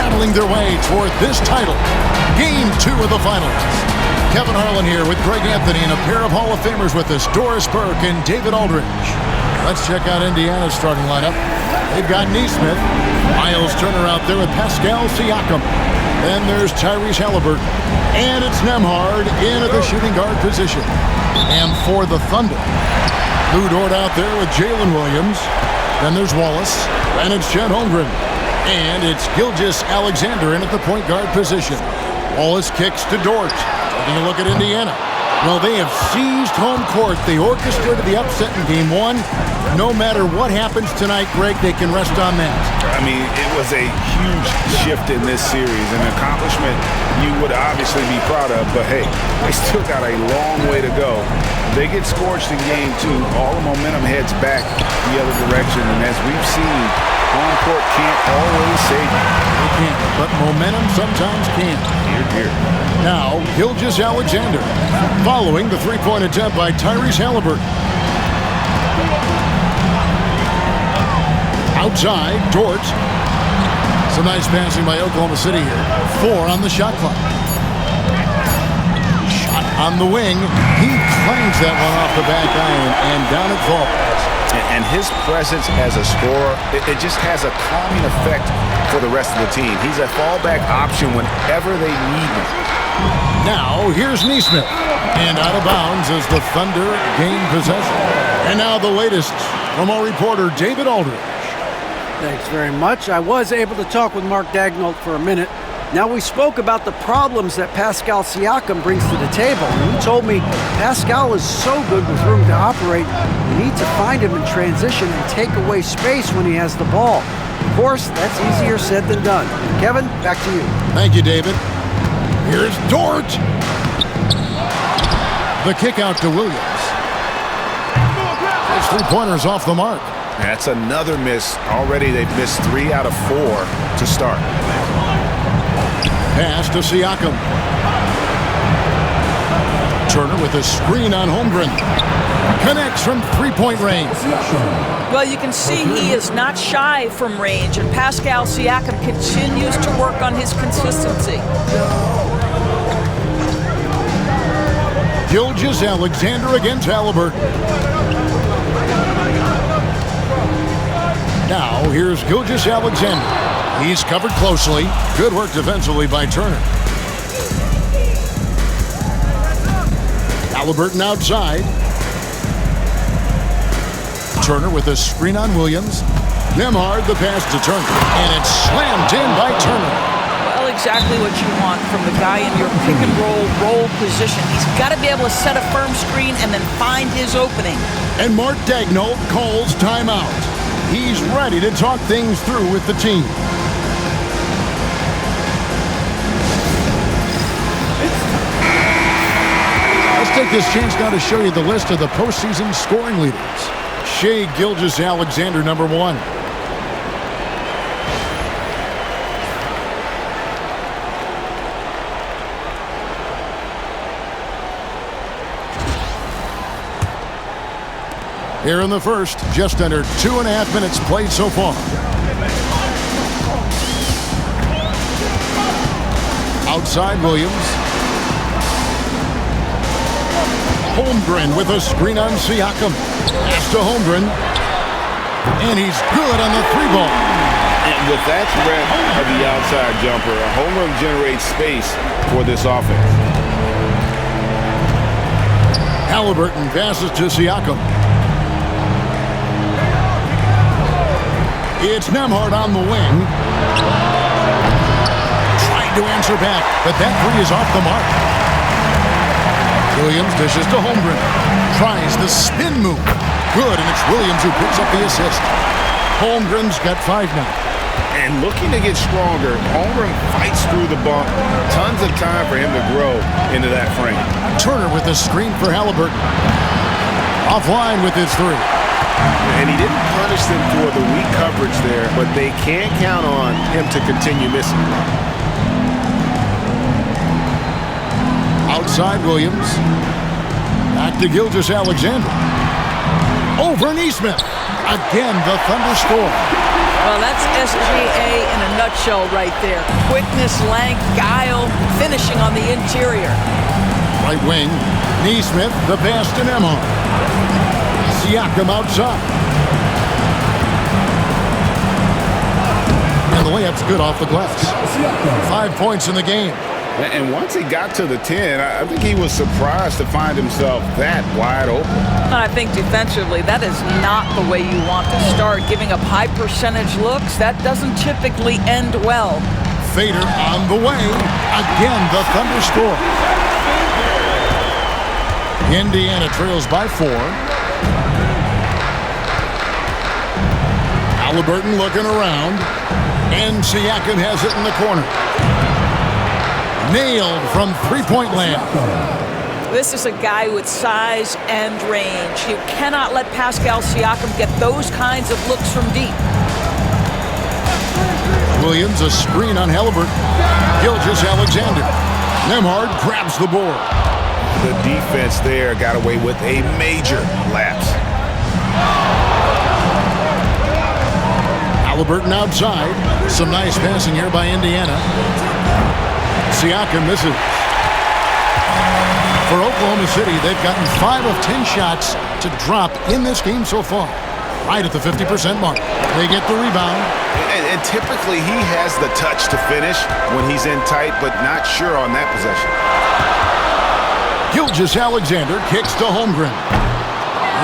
battling their way toward this title. Game 2 of the finals. Kevin Harlan here with Greg Anthony and a pair of Hall of Famers with us, Doris Burke and David Aldridge. Let's check out Indiana's starting lineup. They've got Nesmith, Miles Turner out there with Pascal Siakam. Then there's Tyrese Halliburton. And it's Nembhard in at the shooting guard position. And for the Thunder, Lou Dort out there with Jalen Williams. Then there's Wallace. And it's Chet Holmgren. And it's Gilgeous-Alexander in at the point guard position. Wallace kicks to Dort. Taking a look at Indiana. Well, they have seized home court. They orchestrated the upset in Game 1. No matter what happens tonight, Greg, they can rest on that. I mean, it was a huge shift in this series, an accomplishment you would obviously be proud of, but hey, they still got a long way to go. They get scorched in Game 2, all the momentum heads back the other direction, and as we've seen, home court can't always save you. It can't, but momentum sometimes can. Here. Now, Gilgeous-Alexander, following the three-point attempt by Tyrese Halliburton. Outside, Dort. Some nice passing by Oklahoma City here. 4 on the shot clock. Shot on the wing. He clangs that one off the back iron, and down it falls. And his presence as a scorer, it just has a calming effect for the rest of the team. He's a fallback option whenever they need him. Now, here's Nesmith. And out of bounds as the Thunder gain possession. And now the latest from our reporter, David Aldridge. Thanks very much. I was able to talk with Mark Daigneault for a minute. Now, we spoke about the problems that Pascal Siakam brings to the table. And he told me Pascal is so good with room to operate, you need to find him in transition and take away space when he has the ball. Of course, that's easier said than done. Kevin, back to you. Thank you, David. Here's Dort. The kick out to Williams. His three-pointers off the mark. That's another miss. Already they've missed 3 out of 4 to start. Pass to Siakam. Turner with a screen on Holmgren. Connects from three-point range. Well, you can see he is not shy from range, and Pascal Siakam continues to work on his consistency. Gilgeous-Alexander against Halliburton. Now, here's Gilgeous-Alexander. He's covered closely. Good work defensively by Turner. Halliburton outside. Turner with a screen on Williams. Nembhard the pass to Turner. And it's slammed in by Turner. Well, exactly what you want from the guy in your pick-and-roll position. He's got to be able to set a firm screen and then find his opening. And Mark Daigneault calls timeout. He's ready to talk things through with the team. Let's take this chance now to show you the list of the postseason scoring leaders. Shai Gilgeous-Alexander, number 1. Here in the first, just under 2.5 minutes played so far. Outside Williams. Holmgren with a screen on Siakam. Pass to Holmgren. And he's good on the 3-ball. And with that threat of the outside jumper, Holmgren generates space for this offense. Halliburton passes to Siakam. It's Nembhard on the wing. Trying to answer back, but that three is off the mark. Williams dishes to Holmgren. Tries the spin move. Good, and it's Williams who picks up the assist. Holmgren's got 5 now. And looking to get stronger, Holmgren fights through the bump. Tons of time for him to grow into that frame. Turner with the screen for Halliburton. Offline with his 3. And he didn't punish them for the weak coverage there, but they can't count on him to continue missing. Outside Williams. Back to Gilgeous-Alexander. Over Nesmith. Again, the Thunder score. Well, that's SGA in a nutshell right there. Quickness, length, guile, finishing on the interior. Right wing, Neesmith, the pass to Nembhard. Siakam outside. And the layup's good off the glass. 5 points in the game. And once he got to the 10, I think he was surprised to find himself that wide open. I think defensively, that is not the way you want to start. Giving up high percentage looks, that doesn't typically end well. Fader on the way. Again, the Thunder score. Indiana trails by 4. Halliburton looking around. And Siakam has it in the corner. Nailed from three-point land. This is a guy with size and range. You cannot let Pascal Siakam get those kinds of looks from deep. Williams, a screen on Halliburton. Gilgeous-Alexander. Nembhard grabs the board. The defense there got away with a major lapse. Halliburton outside. Some nice passing here by Indiana. Siakam misses. For Oklahoma City, they've gotten 5 of 10 shots to drop in this game so far. Right at the 50% mark. They get the rebound. And typically he has the touch to finish when he's in tight, but not sure on that possession. Gilgeous-Alexander kicks to Holmgren.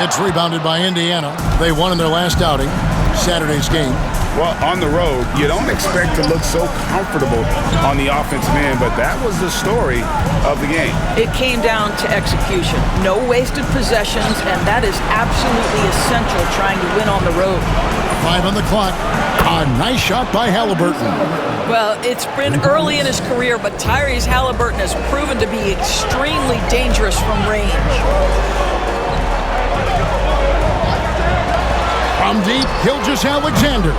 It's rebounded by Indiana. They won in their last outing, Saturday's game. Well, on the road, you don't expect to look so comfortable on the offensive end, but that was the story of the game. It came down to execution. No wasted possessions, and that is absolutely essential trying to win on the road. 5 on the clock. A nice shot by Halliburton. Well, it's been early in his career, but Tyrese Halliburton has proven to be extremely dangerous from range. From deep, Gilgeous-Alexander.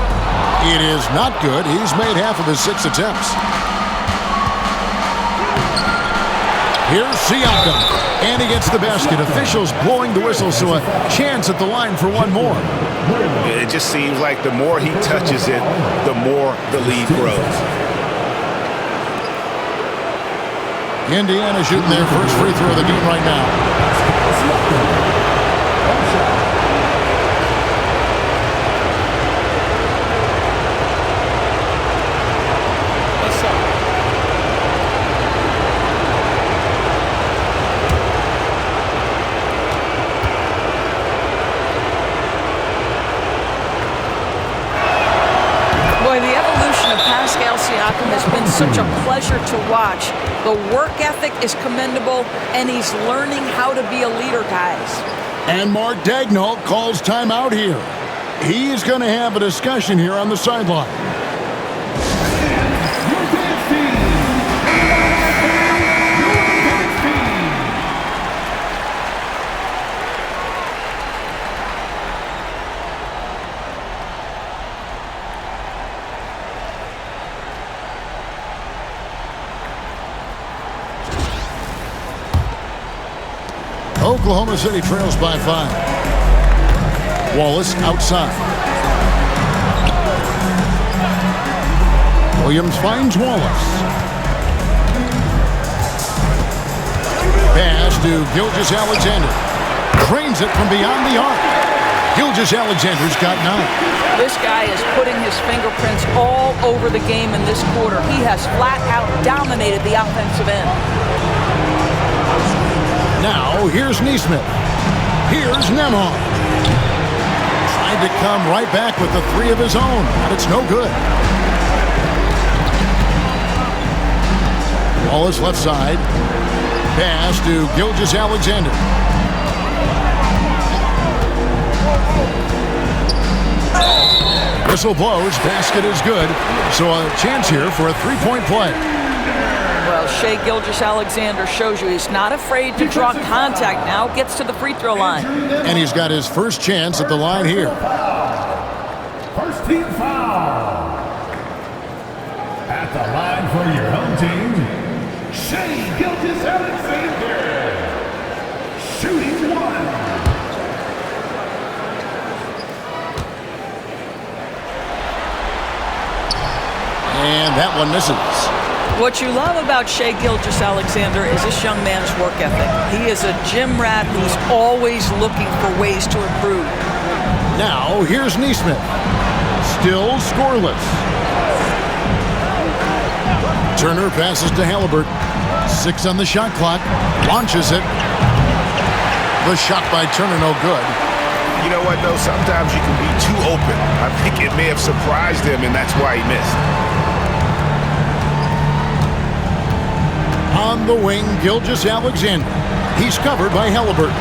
It is not good. He's made half of his 6 attempts. Here's Siakam. And he gets the basket. Officials blowing the whistle, so a chance at the line for one more. It just seems like the more he touches it, the more the lead grows. Indiana shooting their first free throw of the game right now. Has been such a pleasure to watch. The work ethic is commendable, and he's learning how to be a leader, guys. And Mark Daigneault calls timeout here. He's going to have a discussion here on the sideline. Oklahoma City trails by 5. Wallace outside. Williams finds Wallace. Pass to Gilgeous-Alexander. Drains it from beyond the arc. Gilgeous-Alexander's got 9. This guy is putting his fingerprints all over the game in this quarter. He has flat out dominated the offensive end. Now, here's Neesmith. Here's Nembhard. Tried to come right back with the 3 of his own, but it's no good. Wallace left side. Pass to Gilgeous-Alexander. Whistle blows. Basket is good. So a chance here for a 3-point play. Well, Shai Gilgeous-Alexander shows you he's not afraid to draw contact now, gets to the free throw line. And he's got his first chance at the line here. First team foul. At the line for your home team, Shai Gilgeous-Alexander. Shooting 1. that one misses. What you love about Shai Gilgeous-Alexander is this young man's work ethic. He is a gym rat who's always looking for ways to improve. Now, here's Nesmith. Still scoreless. Turner passes to Halliburton. 6 on the shot clock. Launches it. The shot by Turner, no good. You know what, though? Sometimes you can be too open. I think it may have surprised him, and that's why he missed. On the wing, Gilgeous-Alexander. He's covered by Halliburton.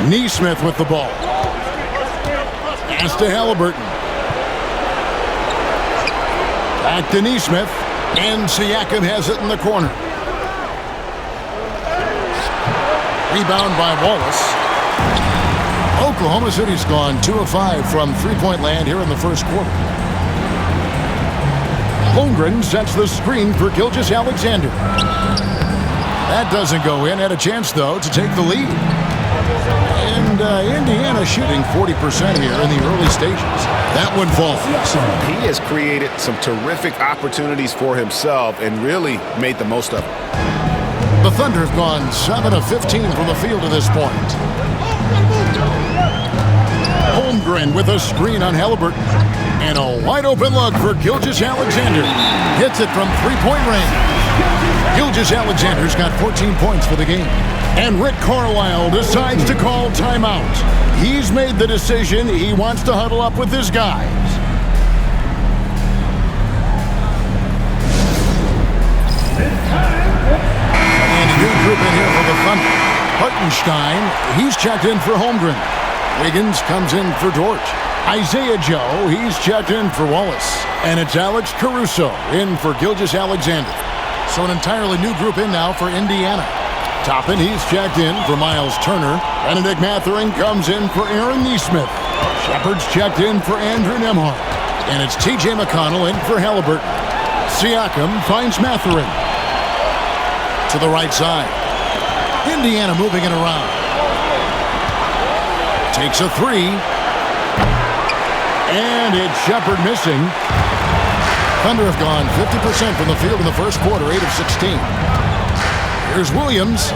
Nesmith with the ball. Pass to Halliburton. Back to Nesmith. And Siakam has it in the corner. Rebound by Wallace. Oklahoma City's gone 2 of 5 from three-point land here in the first quarter. Holmgren sets the screen for Gilgeous-Alexander. That doesn't go in. Had a chance, though, to take the lead. And Indiana shooting 40% here in the early stages. That one falls. He has created some terrific opportunities for himself and really made the most of it. The Thunder have gone 7 of 15 from the field at this point. Holmgren with a screen on Halliburton. And a wide-open look for Gilgeous-Alexander. Hits it from three-point range. Gilgeous-Alexander's got 14 points for the game. And Rick Carlisle decides to call timeout. He's made the decision. He wants to huddle up with his guys. And a new group in here for the Thunder. Hartenstein, he's checked in for Holmgren. Wiggins comes in for Dort. Isaiah Joe, he's checked in for Wallace. And it's Alex Caruso in for Gilgeous-Alexander. So an entirely new group in now for Indiana. Toppin, he's checked in for Miles Turner. Benedict Mathurin comes in for Aaron Nesmith. Shepard's checked in for Andrew Nembhard. And it's T.J. McConnell in for Halliburton. Siakam finds Mathurin. To the right side. Indiana moving it around. Takes a three. And it's Shepard missing. Thunder have gone 50% from the field in the first quarter, 8 of 16. Here's Williams.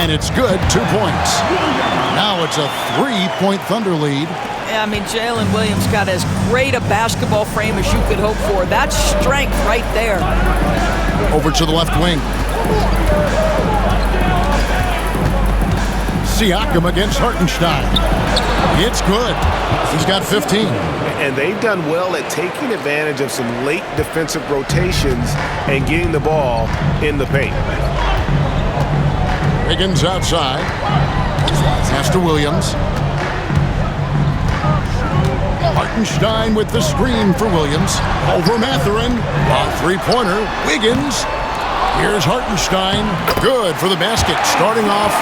And it's good, 2 points. Now it's a 3-point Thunder lead. Yeah, I mean, Jalen Williams got as great a basketball frame as you could hope for. That's strength right there. Over to the left wing. Siakam against Hartenstein. It's good. He's got 15. And they've done well at taking advantage of some late defensive rotations and getting the ball in the paint. Wiggins outside. Pass to Williams. Hartenstein with the screen for Williams. Over Mathurin. A three-pointer. Wiggins. Here's Hartenstein. Good for the basket. Starting off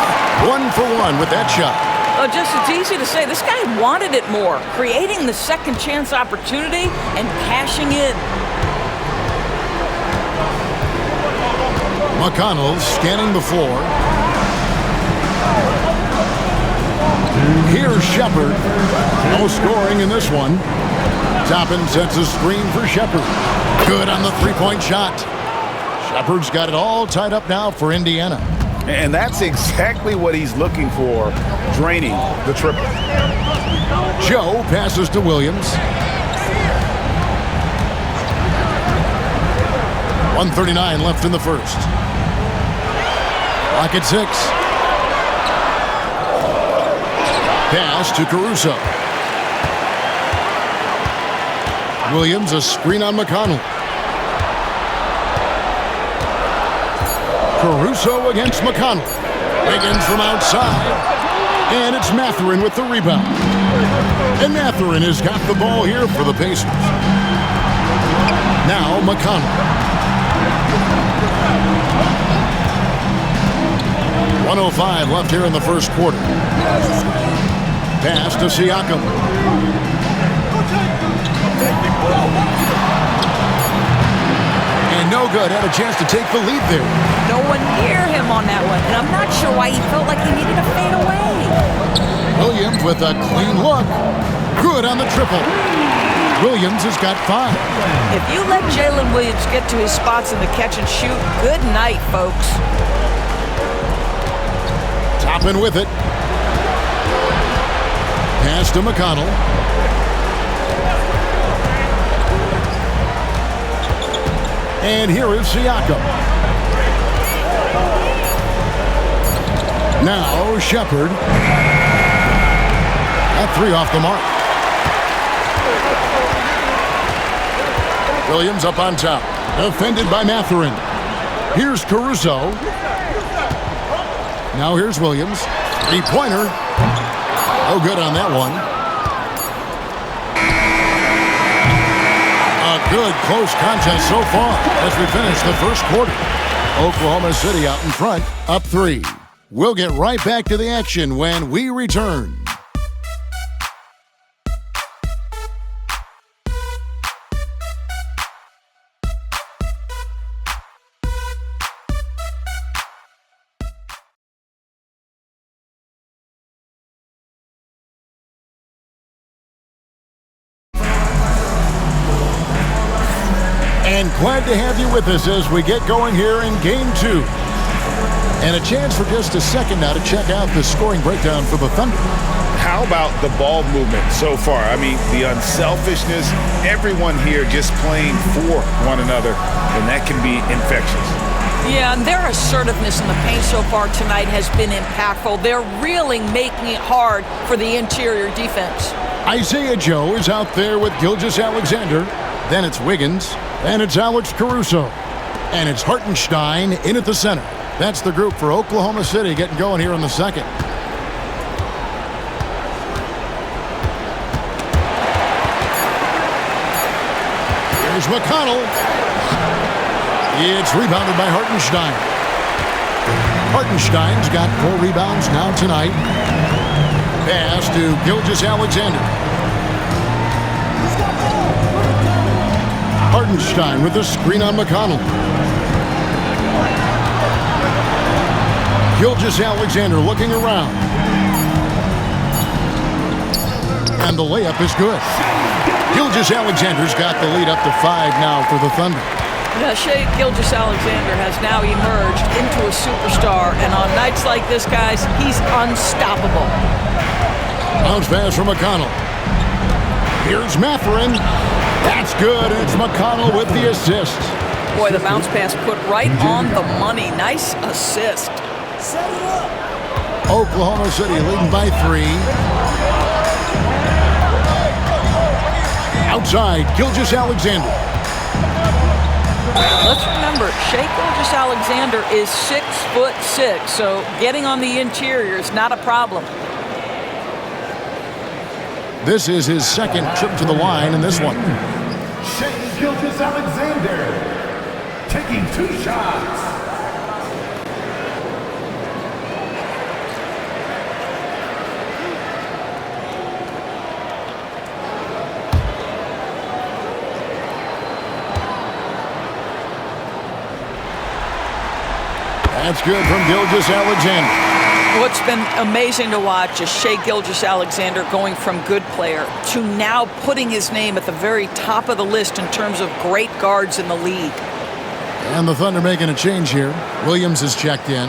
1 for 1 with that shot. Oh, just it's easy to say. This guy wanted it more. Creating the second chance opportunity and cashing in. McConnell scanning the floor. Here's Shepard. No scoring in this one. Toppin sets a screen for Shepard. Good on the three-point shot. Shepard's got it all tied up now for Indiana. And that's exactly what he's looking for, draining the triple. Joe passes to Williams. 1:39 left in the first. Clock at 6. Pass to Caruso. Williams, a screen on McConnell. Caruso against McConnell. Wiggins from outside. And it's Mathurin with the rebound. And Mathurin has got the ball here for the Pacers. Now McConnell. 1:05 left here in the first quarter. Pass to Siakam. And no good. Had a chance to take the lead there. No one near him on that one. And I'm not sure why he felt like he needed to fade away. Williams with a clean look. Good on the triple. Williams has got 5. If you let Jalen Williams get to his spots in the catch and shoot, good night, folks. Toppin with it. Pass to McConnell. And here is Siakam. Now Shepard. That 3 off the mark. Williams up on top. Defended by Mathurin. Here's Caruso. Now here's Williams. 3-pointer. No good on that one. A good close contest so far as we finish the first quarter. Oklahoma City out in front, up 3. We'll get right back to the action when we return. And glad to have you with us as we get going here in Game 2. And a chance for just a second now to check out the scoring breakdown for the Thunder. How about the ball movement so far? I mean, the unselfishness, everyone here just playing for one another, and that can be infectious. Yeah, and their assertiveness in the paint so far tonight has been impactful. They're really making it hard for the interior defense. Isaiah Joe is out there with Gilgeous-Alexander. Then it's Wiggins. Then it's Alex Caruso. And it's Hartenstein in at the center. That's the group for Oklahoma City getting going here in the second. Here's McConnell. It's rebounded by Hartenstein. Hartenstein's got 4 rebounds now tonight. Pass to Gilgeous-Alexander. Hartenstein with the screen on McConnell. Gilgeous-Alexander looking around. And the layup is good. Gilgeous-Alexander's got the lead up to 5 now for the Thunder. Yeah, Shai Gilgeous-Alexander has now emerged into a superstar, and on nights like this, guys, he's unstoppable. Bounce pass from McConnell. Here's Mathurin. That's good. It's McConnell with the assist. Boy, the bounce pass put right on the money. Nice assist. Set it up. Oklahoma City leading by 3. Outside, Gilgeous-Alexander. Let's remember, Shai Gilgeous-Alexander is 6'6", so getting on the interior is not a problem. This is his second trip to the line in this one. Shai Gilgeous-Alexander taking 2 shots. That's good from Gilgeous-Alexander. What's been amazing to watch is Shai Gilgeous-Alexander going from good player to now putting his name at the very top of the list in terms of great guards in the league. And the Thunder making a change here. Williams is checked in.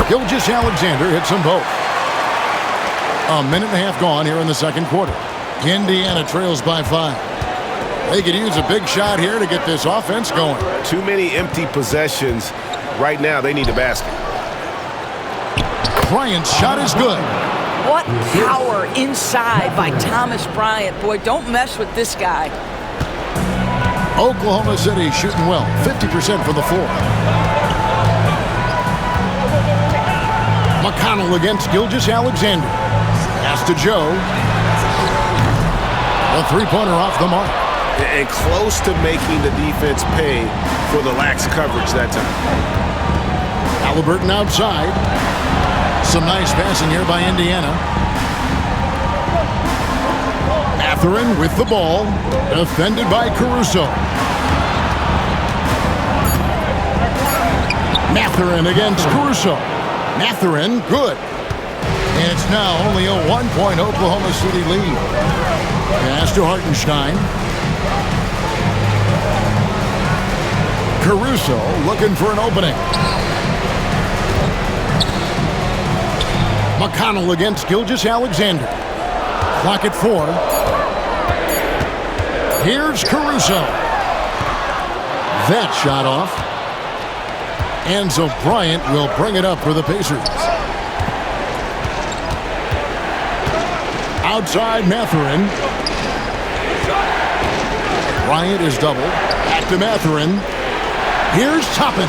Gilgeous-Alexander hits them both. A minute and a half gone here in the second quarter. Indiana trails by 5. They could use a big shot here to get this offense going. Too many empty possessions. Right now, they need a basket. Bryant's shot is good. What power inside by Thomas Bryant. Boy, don't mess with this guy. Oklahoma City shooting well, 50% for the 4. McConnell against Gilgeous-Alexander. Pass to Joe. A 3-pointer off the mark. And close to making the defense pay for the lax coverage that time. Halliburton outside. Some nice passing here by Indiana. Mathurin with the ball. Defended by Caruso. Mathurin against Caruso. Mathurin, good. And it's now only a 1-point Oklahoma City lead. Pass to Hartenstein. Caruso looking for an opening. McConnell against Gilgeous-Alexander. Clock at 4. Here's Caruso. That shot off. Enzo Bryant will bring it up for the Pacers. Outside Mathurin. Bryant is doubled. Back to Mathurin. Here's Toppin.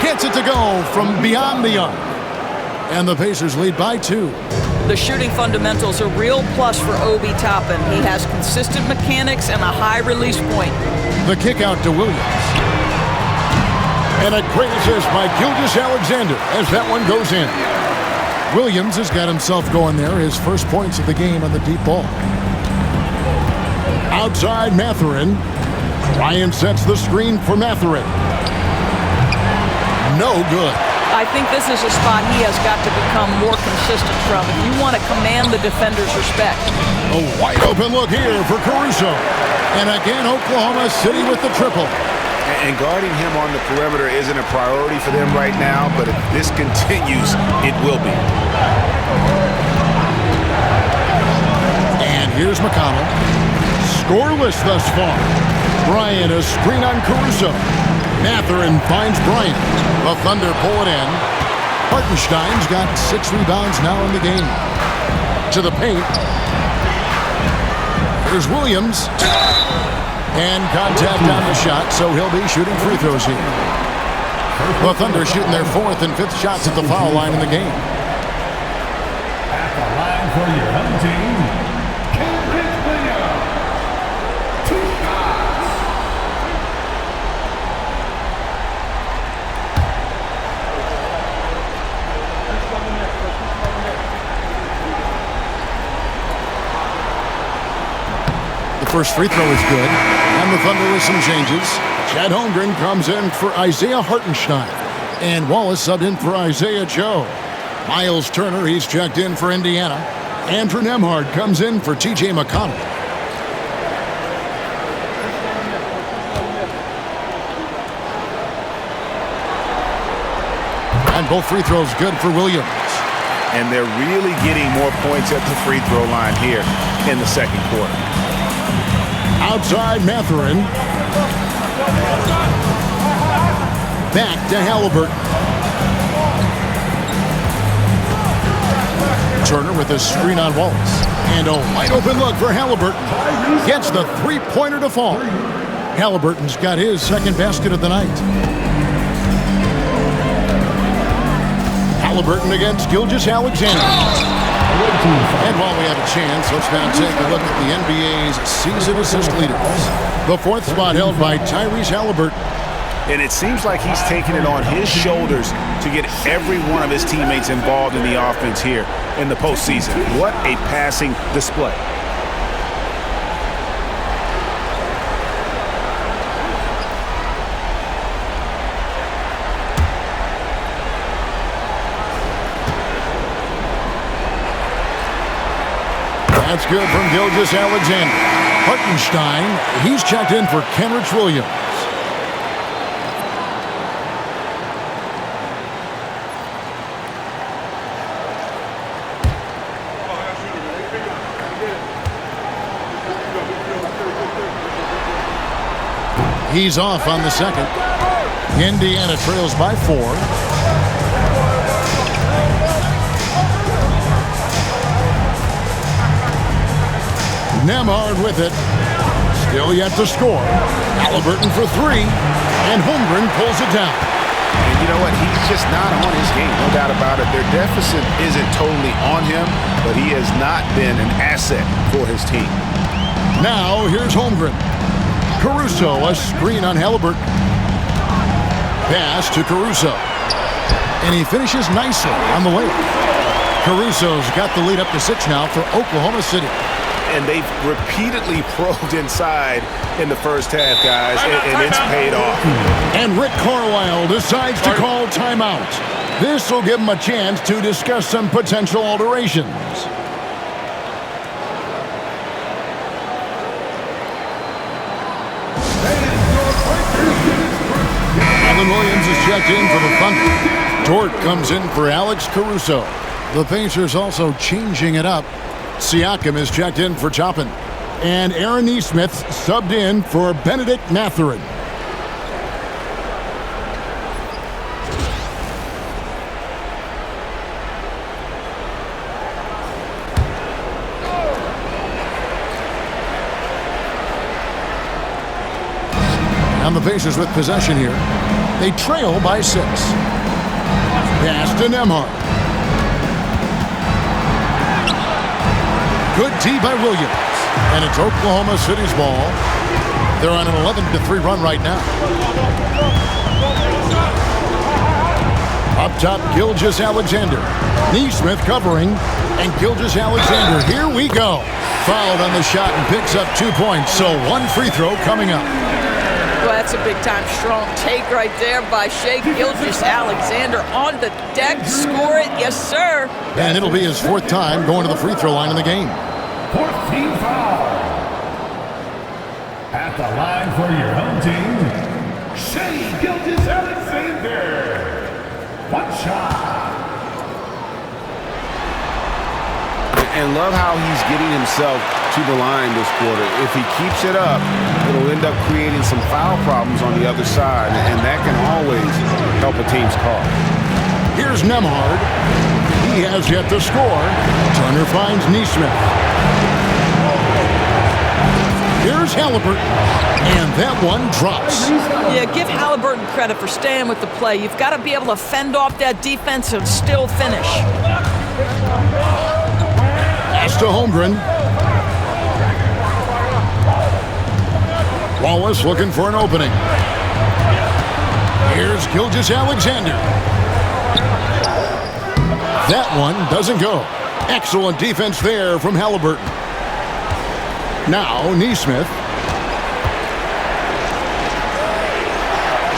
Gets it to go from beyond the arc. And the Pacers lead by 2. The shooting fundamentals are a real plus for Obi Toppin. He has consistent mechanics and a high release point. The kick out to Williams. And a great assist by Gilgeous-Alexander as that one goes in. Williams has got himself going there. His first points of the game on the deep ball. Outside Mathurin. Ryan sets the screen for Mathurin. No good. I think this is a spot he has got to become more consistent from if you want to command the defender's respect. A wide open look here for Caruso. And again, Oklahoma City with the triple. And guarding him on the perimeter isn't a priority for them right now, but if this continues, it will be. And here's McConnell. Scoreless thus far. Bryant, a screen on Caruso. Mathurin finds Bryant. The Thunder pull it in. Hartenstein's got 6 rebounds now in the game. To the paint. Here's Williams. And contact on the shot, so he'll be shooting free throws here. The Thunder shooting their 4th and 5th shots at the foul line in the game. At the line for your home team, Cambridge Williams. 2 shots. The first free throw is good. And the Thunder with some changes. Chad Holmgren comes in for Isaiah Hartenstein. And Wallace subbed in for Isaiah Joe. Miles Turner, he's checked in for Indiana. Andrew Nembhard comes in for T.J. McConnell. And both free throws good for Williams. And they're really getting more points at the free throw line here in the second quarter. Outside Mathurin. Back to Halliburton. Turner with a screen on Wallace. And a wide open look for Halliburton. Gets the three-pointer to fall. Halliburton's got his second basket of the night. Halliburton against Gilgeous-Alexander. And while we have a chance, let's now take a look at the NBA's season assist leaders. The 4th spot held by Tyrese Halliburton. And it seems like he's taking it on his shoulders to get every one of his teammates involved in the offense here in the postseason. What a passing display. That's good from Gilgeous-Alexander. Hartenstein, he's checked in for Kenrich Williams. He's off on the second. Indiana trails by 4. Nembhard with it. Still yet to score. Halliburton for 3. And Holmgren pulls it down. And you know what? He's just not on his game. No doubt about it. Their deficit isn't totally on him, but he has not been an asset for his team. Now here's Holmgren. Caruso, a screen on Halliburton. Pass to Caruso. And he finishes nicely on the layup. Caruso's got the lead up to 6 now for Oklahoma City. And they've repeatedly probed inside in the first half, guys, and it's paid off. And Rick Carlisle decides to call timeout. This will give him a chance to discuss some potential alterations. Alan Williams is checked in for the Thunder. Dort comes in for Alex Caruso. The Pacers also changing it up. Siakam is checked in for Toppin. And Aaron Nesmith subbed in for Benedict Mathurin. And the Pacers with possession here. They trail by 6. Pass to Nembhard. Good D by Williams. And it's Oklahoma City's ball. They're on an 11-3 run right now. Up top, Gilgeous-Alexander. Nesmith covering. And Gilgeous-Alexander, here we go. Fouled on the shot and picks up 2 points. So 1 free throw coming up. Well, that's a big-time strong take right there by Shai Gilgeous-Alexander on the deck. Score it, yes, sir. And it'll be his 4th time going to the free throw line in the game. 4th team foul. At the line for your home team, Shai Gilgeous-Alexander. 1 shot. And love how he's getting himself to the line this quarter. If he keeps it up, it'll end up creating some foul problems on the other side, and that can always help a team's cause. Here's Nembhard. He has yet to score. Turner finds Nesmith. Here's Halliburton. And that one drops. Yeah, give Halliburton credit for staying with the play. You've got to be able to fend off that defense and still finish. Pass to Holmgren. Wallace looking for an opening. Here's Gilgeous-Alexander. That one doesn't go. Excellent defense there from Halliburton. Now Nesmith.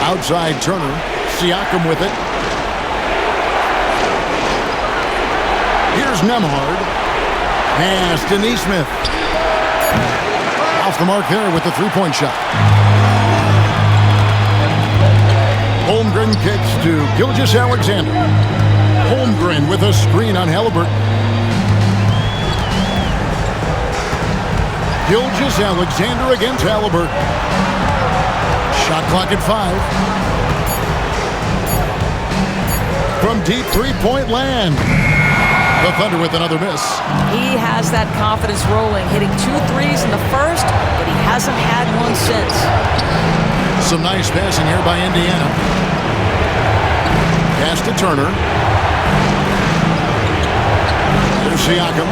Outside Turner. Siakam with it. Here's Nembhard. Pass to Nesmith. Off the mark there with the three-point shot. Holmgren kicks to Gilgeous-Alexander. Holmgren with a screen on Halliburton. Gilgeous-Alexander against Halliburton. Shot clock at 5. From deep three-point land. The Thunder with another miss. He has that confidence rolling, hitting 2 threes in the first, but he hasn't had one since. Some nice passing here by Indiana. Pass to Turner. There's Siakam.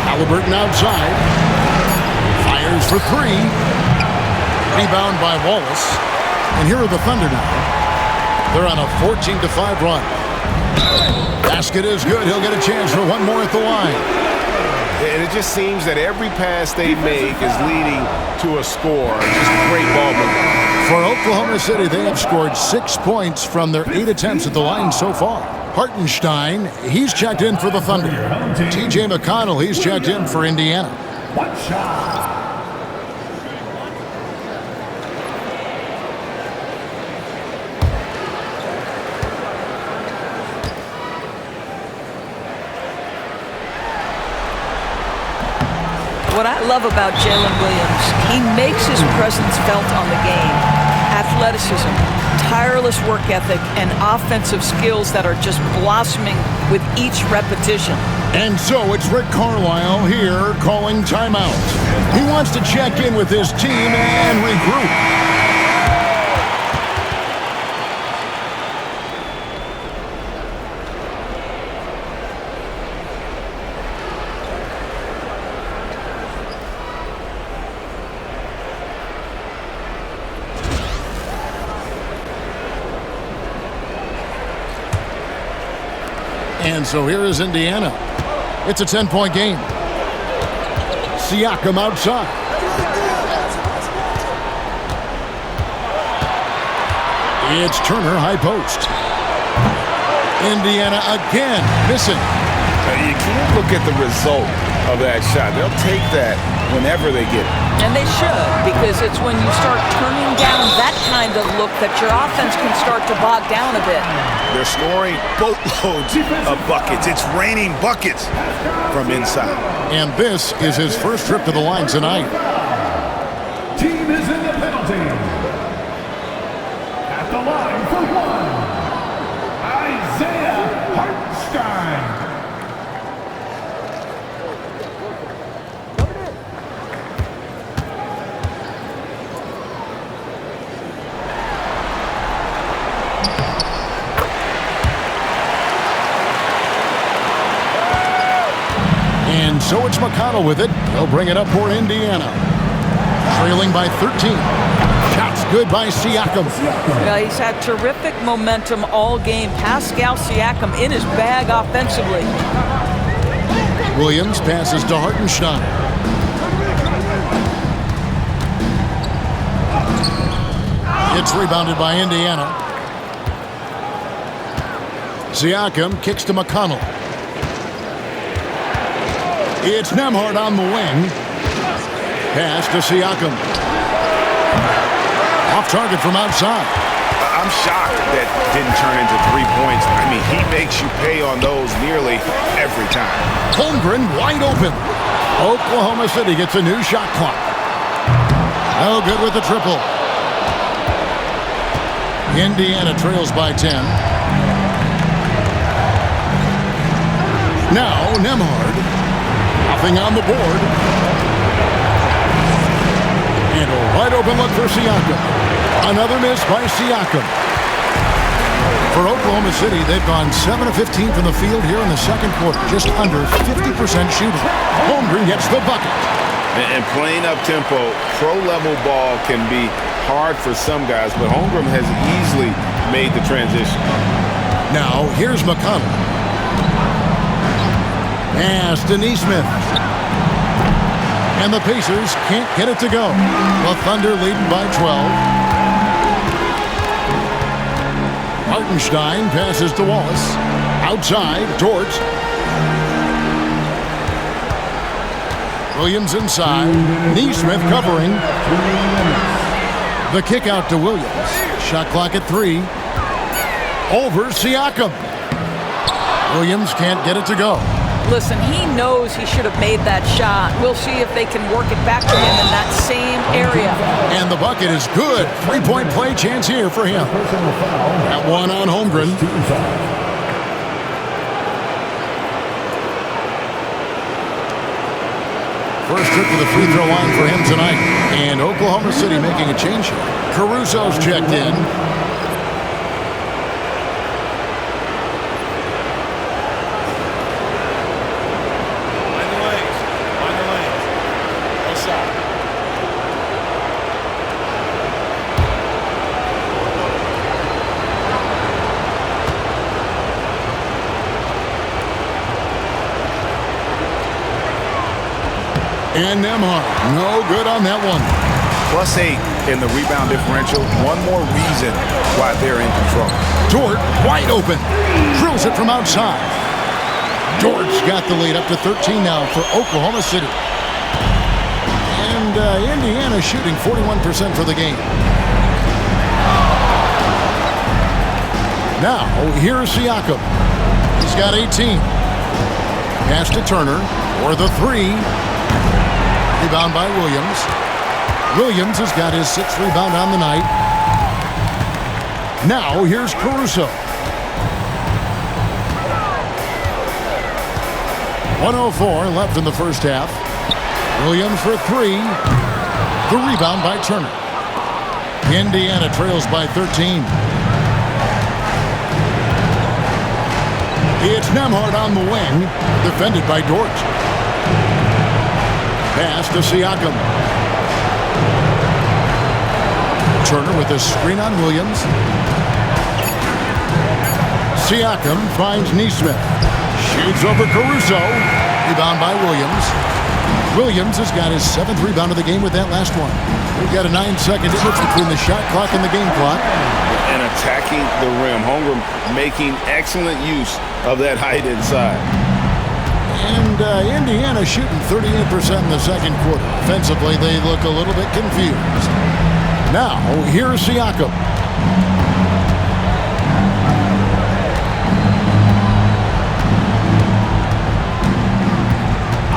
Halliburton outside. Fires for 3. Rebound by Wallace. And here are the Thunder now. They're on a 14-5 run. Basket is good. He'll get a chance for one more at the line. And it just seems that every pass they make is leading to a score. Just great ball movement. For Oklahoma City, they have scored 6 points from their 8 attempts at the line so far. Hartenstein, he's checked in for the Thunder. T.J. McConnell, he's checked in for Indiana. 1 shot. What I love about Jalen Williams, he makes his presence felt on the game. Athleticism, tireless work ethic, and offensive skills that are just blossoming with each repetition. And so it's Rick Carlisle here calling timeout. He wants to check in with his team and regroup. And so here is Indiana. It's a 10-point game. Siakam outside. It's Turner, high post. Indiana again, missing. You can't look at the result of that shot. They'll take that whenever they get it. And they should, because it's when you start turning down that kind of look that your offense can start to bog down a bit. They're scoring boatloads of buckets. It's raining buckets from inside. And this is his first trip to the line tonight. Team is in the penalty. At the line for one, Isaiah Hartenstein. And so it's McConnell with it. They'll bring it up for Indiana. Trailing by 13. Shots good by Siakam. Well, he's had terrific momentum all game. Pascal Siakam in his bag offensively. Williams passes to Hartenstein. It's rebounded by Indiana. Siakam kicks to McConnell. It's Nembhard on the wing. Pass to Siakam. Off target from outside. I'm shocked that didn't turn into 3 points. I mean, he makes you pay on those nearly every time. Holmgren wide open. Oklahoma City gets a new shot clock. No good with the triple. Indiana trails by 10. Now Nembhard. Nothing on the board. And a wide open look for Siakam. Another miss by Siakam. For Oklahoma City, they've gone 7 of 15 from the field here in the second quarter. Just under 50% shooting. Holmgren gets the bucket. And playing up-tempo, pro-level ball can be hard for some guys, but Holmgren has easily made the transition. Now, here's McConnell. Pass to Nesmith. And the Pacers can't get it to go. The Thunder leading by 12. Hartenstein passes to Wallace. Outside, Dort. Williams inside. Nesmith covering. The kick out to Williams. Shot clock at 3. Over Siakam. Williams can't get it to go. Listen, he knows he should have made that shot. We'll see if they can work it back to him in that same area. And the bucket is good. 3-point play chance here for him. That one on Holmgren. First trip to the free throw line for him tonight. And Oklahoma City making a change here. Caruso's checked in. And Nembhard, no good on that one. +8 in the rebound differential. One more reason why they're in control. Dort wide open. Drills it from outside. Dort's got the lead up to 13 now for Oklahoma City. And Indiana shooting 41% for the game. Now, here's Siakam. He's got 18. Pass to Turner for the 3. Rebound by Williams. Williams has got his 6th rebound on the night. Now here's Caruso. 1:04 left in the first half. Williams for 3. The rebound by Turner. Indiana trails by 13. It's Nembhard on the wing, defended by Dort. Pass to Siakam. Turner with a screen on Williams. Siakam finds Nesmith. Shoots over Caruso. Rebound by Williams. Williams has got his 7th rebound of the game with that last one. We've got a 9-second difference between the shot clock and the game clock. And attacking the rim. Holmgren making excellent use of that height inside. And Indiana shooting 38% in the second quarter. Offensively, they look a little bit confused. Now, here's Siakam.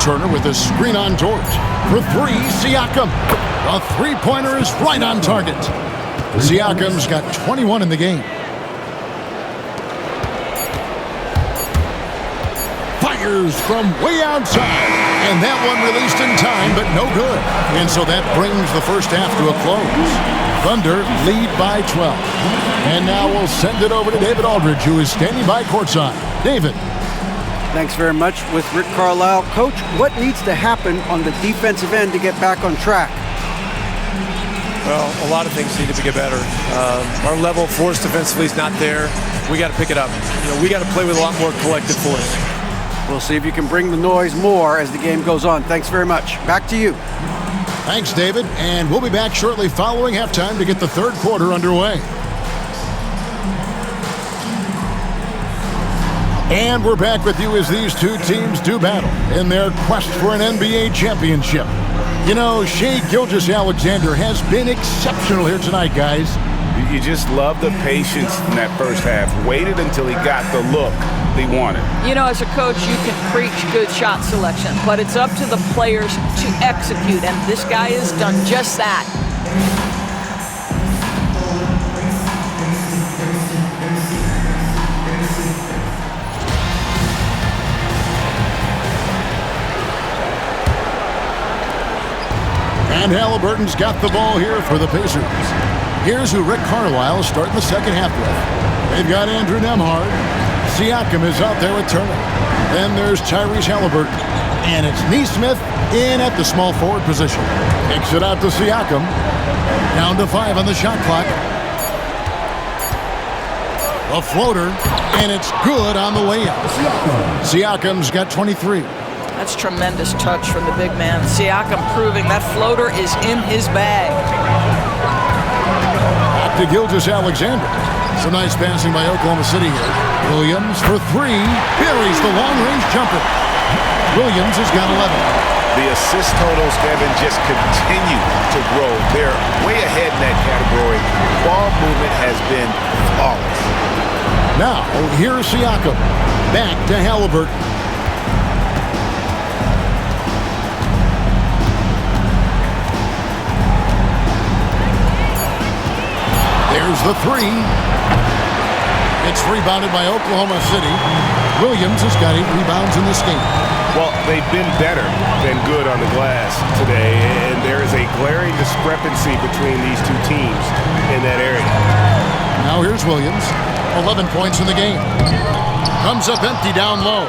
Turner with a screen on George. For 3, Siakam. A three-pointer is right on target. Siakam's got 21 in the game. Fires from way outside. And that one released in time, but no good. And so that brings the first half to a close. Thunder lead by 12. And now we'll send it over to David Aldridge, who is standing by courtside. David. Thanks very much with Rick Carlisle. Coach, what needs to happen on the defensive end to get back on track? Well, a lot of things need to get better. Our level of force defensively is not there. We got to pick it up. We got to play with a lot more collective force. We'll see if you can bring the noise more as the game goes on. Thanks very much. Back to you. Thanks, David. And we'll be back shortly following halftime to get the third quarter underway. And we're back with you as these two teams do battle in their quest for an NBA championship. You know, Shai Gilgeous-Alexander has been exceptional here tonight, guys. You just love the patience in that first half. Waited until he got the look he wanted. You know, as a coach, you can preach good shot selection, but it's up to the players to execute, and this guy has done just that. And Halliburton's got the ball here for the Pacers. Here's who Rick Carlisle is starting the second half with. They've got Andrew Nembhard. Siakam is out there with Turner. Then there's Tyrese Halliburton. And it's Nesmith in at the small forward position. Kicks it out to Siakam. Down to 5 on the shot clock. A floater, and it's good on the layup. Siakam's got 23. That's tremendous touch from the big man. Siakam proving that floater is in his bag. Back to Gilgeous-Alexander. Some nice passing by Oklahoma City here. Williams for 3. Buries the long-range jumper. Williams has got 11. The assist totals, Kevin, just continue to grow. They're way ahead in that category. Ball movement has been flawless. Now, here's Siakam. Back to Halliburton. There's the 3. It's rebounded by Oklahoma City. Williams has got 8 rebounds in this game. Well, they've been better than good on the glass today, and there is a glaring discrepancy between these two teams in that area. Now here's Williams. 11 points in the game. Comes up empty down low.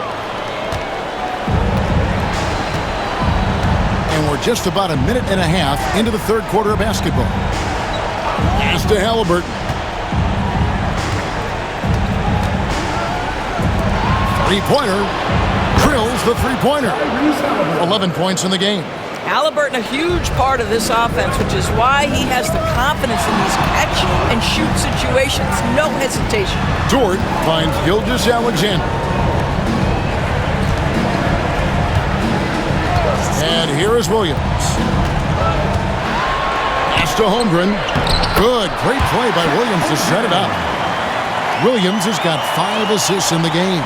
And we're just about a minute and a half into the third quarter of basketball. Pass to Halliburton. Three-pointer. Drills the three-pointer. 11 points in the game. Halliburton, a huge part of this offense, which is why he has the confidence in these catch-and-shoot situations. No hesitation. Dort finds Gilgeous-Alexander. And here is Williams. Pass to Holmgren. Good. Great play by Williams to set it up. Williams has got 5 assists in the game.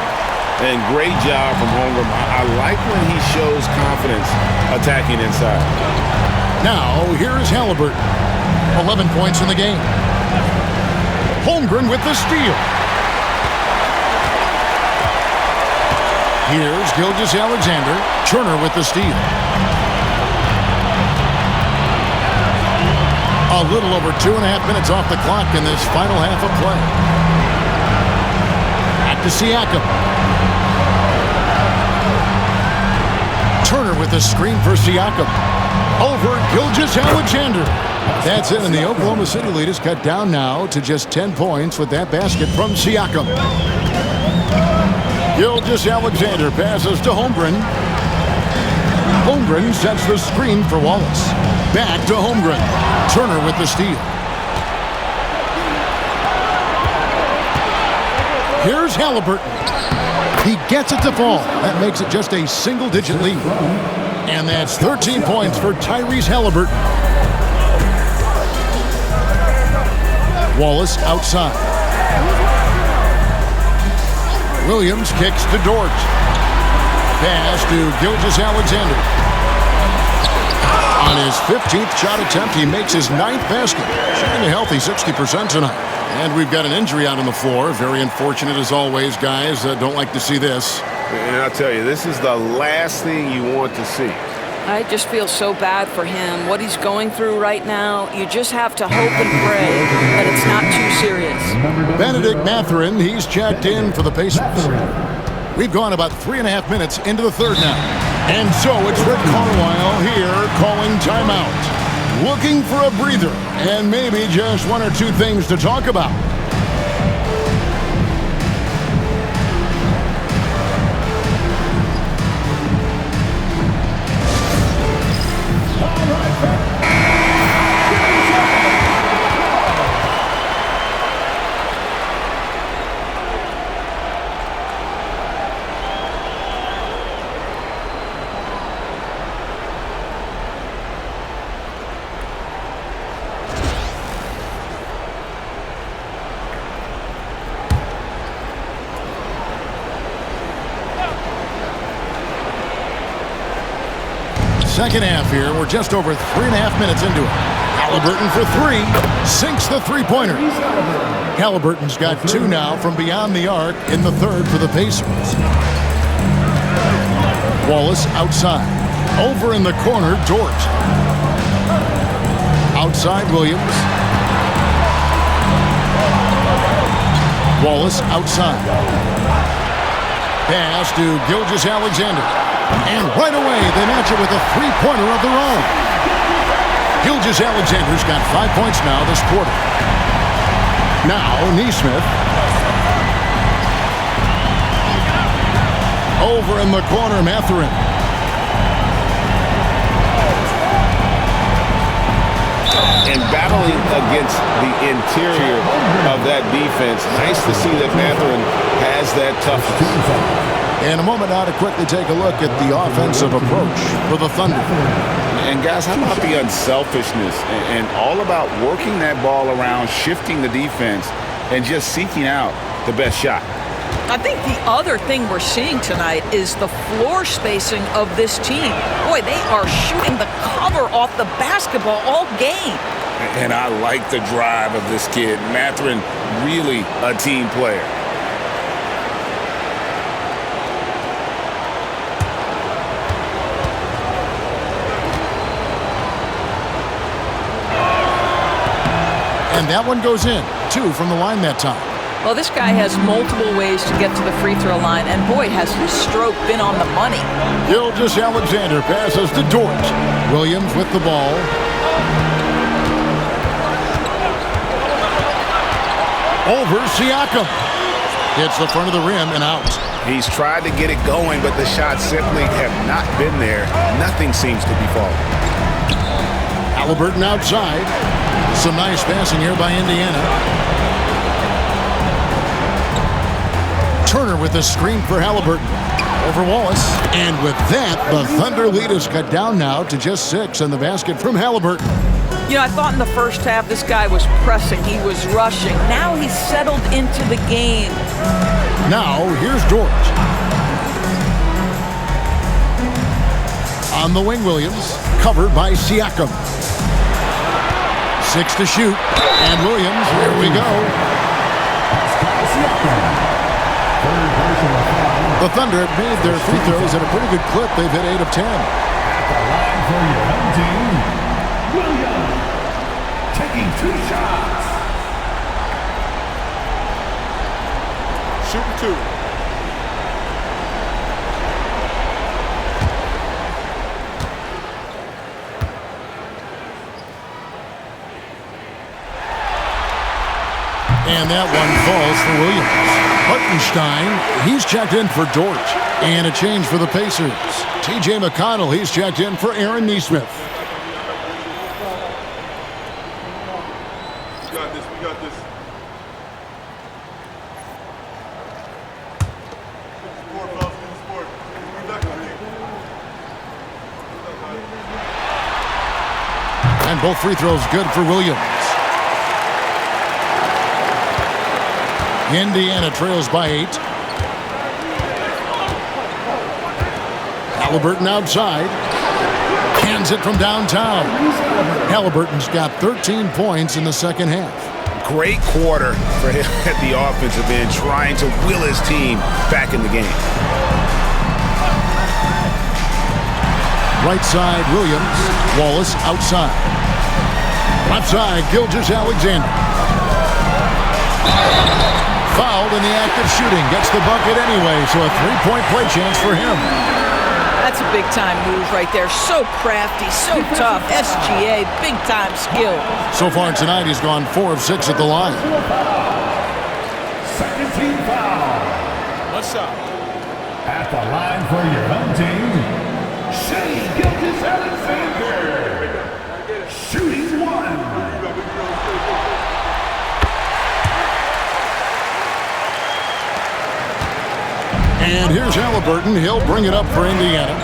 And great job from Holmgren. I like when he shows confidence attacking inside. Now, here's Halliburton. 11 points in the game. Holmgren with the steal. Here's Gilgeous-Alexander. Turner with the steal. A little over 2.5 minutes off the clock in this final half of play. Back to Siakam. Turner with the screen for Siakam. Over Gilgeous-Alexander. That's it, and the Oklahoma City lead is cut down now to just 10 points with that basket from Siakam. Gilgeous-Alexander passes to Holmgren. Holmgren sets the screen for Wallace. Back to Holmgren. Turner with the steal. Here's Halliburton. He gets it to fall. That makes it just a single-digit lead. And that's 13 points for Tyrese Halliburton. Wallace outside. Williams kicks to Dort. Pass to Gilgeous-Alexander. On his 15th shot attempt, he makes his 9th basket. Shooting a healthy 60% tonight. And we've got an injury out on the floor. Very unfortunate as always, guys. Don't like to see this. And I'll tell you, this is the last thing you want to see. I just feel so bad for him. What he's going through right now, you just have to hope and pray that it's not too serious. Benedict Mathurin, he's checked in for the Pacers. We've gone about 3.5 minutes into the third now. And so it's Rick Carlisle here calling timeout. Looking for a breather and maybe just one or two things to talk about. Second half here. We're just over 3.5 minutes into it. Halliburton for three. Sinks the three-pointer. Halliburton's got two now from beyond the arc in the third for the Pacers. Wallace outside. Over in the corner, Dort. Outside, Williams. Wallace outside. Pass to Gilgeous-Alexander. And right away, they match it with a three-pointer of their own. Gilgeous-Alexander's got 5 points now this quarter. Now, Nesmith. Over in the corner, Mathurin. And battling against the interior of that defense, nice to see that Mathurin has that toughness. And a moment now to quickly take a look at the offensive approach for the Thunder. And guys, how about the unselfishness and all about working that ball around, shifting the defense, and just seeking out the best shot? I think the other thing we're seeing tonight is the floor spacing of this team. Boy, they are shooting the cover off the basketball all game. And I like the drive of this kid. Mathurin, really a team player. And that one goes in. 2 from the line that time. Well, this guy has multiple ways to get to the free throw line, and boy, has his stroke been on the money. Gilgeous-Alexander passes to Dort. Williams with the ball. Over Siakam. Hits the front of the rim and out. He's tried to get it going, but the shots simply have not been there. Nothing seems to be falling. Halliburton outside. Some nice passing here by Indiana. Turner with the screen for Halliburton. Over Wallace. And with that, the Thunder lead is cut down now to just 6 in the basket from Halliburton. You know, I thought in the first half this guy was pressing. He was rushing. Now he's settled into the game. Now, here's Dort. On the wing, Williams. Covered by Siakam. 6 to shoot. And Williams, here we go. The Thunder have made their free throws at a pretty good clip. They've hit 8 of 10. At the line for your home team, Williams taking 2 shots. Shooting 2. And that one falls for Williams. Hartenstein, he's checked in for Dort. And a change for the Pacers. T.J. McConnell, he's checked in for Aaron Nesmith. We got this. We got this. Sport, fellas. Good sport. We're back on it. And both free throws good for Williams. Indiana trails by 8. Halliburton outside. Hands it from downtown. Halliburton's got 13 points in the second half. Great quarter for him at the offensive end, trying to will his team back in the game. Right side, Williams. Wallace outside. Left side, Gilgeous-Alexander. Fouled in the act of shooting. Gets the bucket anyway, so a three-point play chance for him. That's a big-time move right there. So crafty, so tough. SGA, big-time skill. So far tonight, he's gone 4 of 6 at the line. Second team foul. What's up? At the line for your home team, Shea Gilgeous-Alexander. Shooting 1. And here's Halliburton. He'll bring it up for Indiana.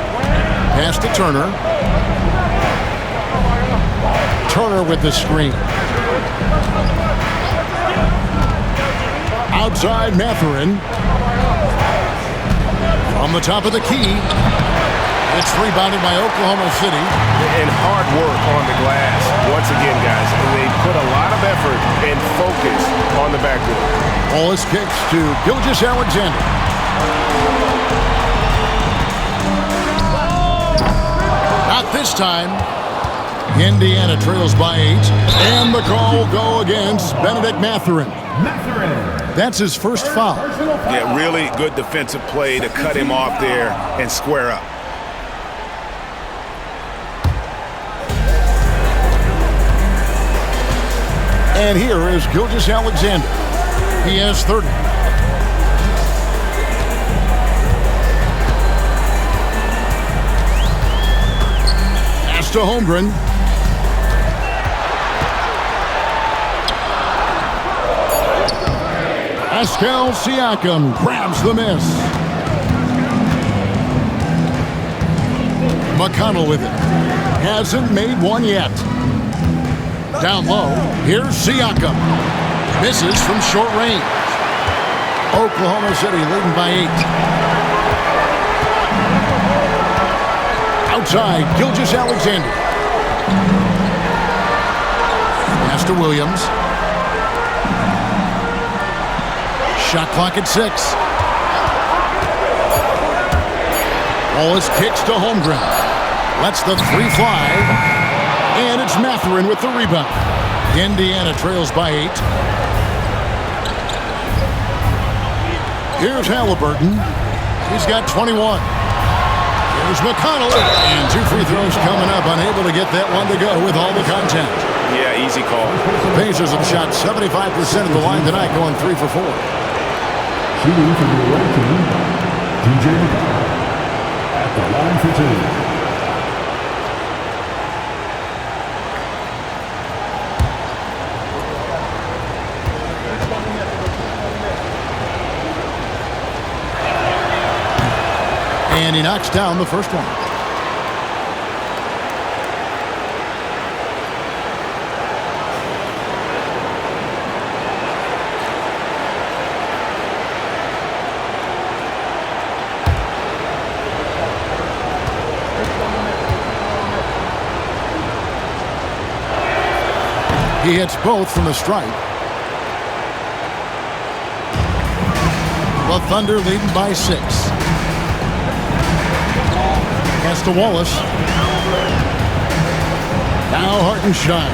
Pass to Turner. Turner with the screen. Outside Mathurin. From the top of the key. It's rebounded by Oklahoma City. And hard work on the glass. Once again, guys, they put a lot of effort and focus on the backboard. Wallace kicks to Gilgeous-Alexander. Not this time. Indiana trails by 8. And the call will go against Benedict Mathurin. That's his first foul. Yeah, really good defensive play to cut him off there and square up. And here is Gilgeous-Alexander. He has 30. Pass to Holmgren. Pascal Siakam grabs the miss. McConnell with it. Hasn't made one yet. Down low, here's Siakam. Misses from short range. Oklahoma City leading by 8. Outside, Gilgeous-Alexander. Pass to Williams. Shot clock at 6. Wallace kicks to Holmgren. Lets the 3 fly. And it's Mathurin with the rebound. Indiana trails by 8. Here's Halliburton. He's got 21. Here's McConnell. And 2 free throws coming up. Unable to get that one to go with all the contact. Yeah, easy call. The Pacers have shot 75% of the line tonight, going 3 for 4. Shooting for the red team, T.J. McConnell. At the line for 2. And he knocks down the first one. He hits both from the stripe. The Thunder leading by 6. Pass to Wallace. Now Hartenstein.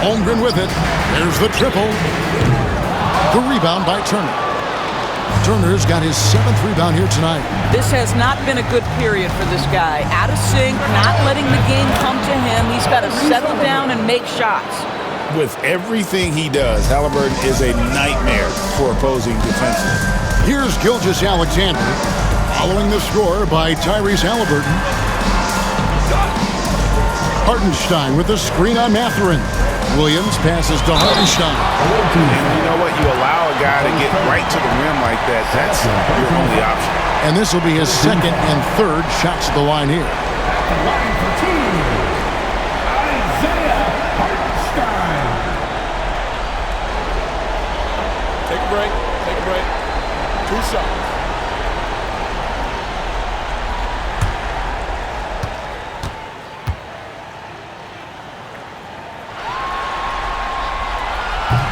Holmgren with it. There's the triple. The rebound by Turner. Turner's got his 7th rebound here tonight. This has not been a good period for this guy. Out of sync, not letting the game come to him. He's got to settle down and make shots. With everything he does, Halliburton is a nightmare for opposing defenses. Here's Gilgeous-Alexander, following the score by Tyrese Halliburton. Hartenstein with the screen on Mathurin. Williams passes to Hartenstein. And you know what? You allow a guy to get right to the rim like that. That's your only option. And this will be his second and third shots at the line here. Line for two. Isaiah Hartenstein. Take a break. Take a break. 2 shots.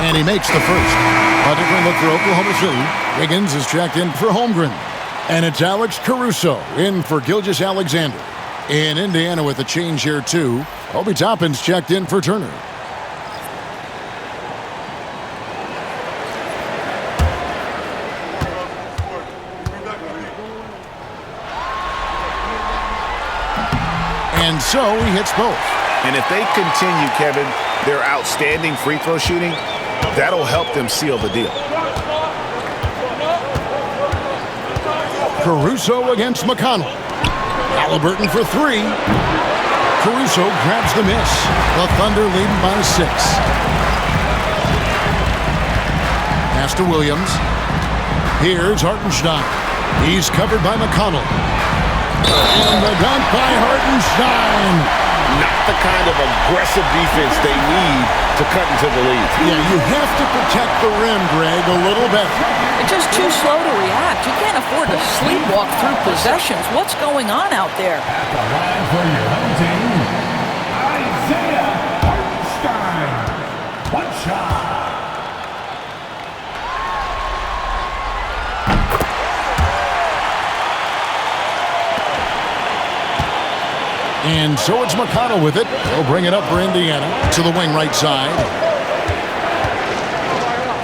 And he makes the first. A different look for Oklahoma City. Wiggins is checked in for Holmgren. And it's Alex Caruso in for Gilgeous-Alexander. In Indiana with a change here, too. Obi Toppin's checked in for Turner. And so he hits both. And if they continue, Kevin, their outstanding free throw shooting, that'll help them seal the deal. Caruso against McConnell. Halliburton for 3. Caruso grabs the miss. The Thunder leading by 6. Pass to Williams. Here's Hartenstein. He's covered by McConnell. And the dunk by Hartenstein. Not the kind of aggressive defense they need to cut into the lead. Yeah, you have to protect the rim, Greg, a little better. It's just too slow to react. You can't afford to sleepwalk through possessions. What's going on out there? At the line for your home team, Isaiah Hartenstein. 1 shot. And so it's McConnell with it. He'll bring it up for Indiana to the wing right side.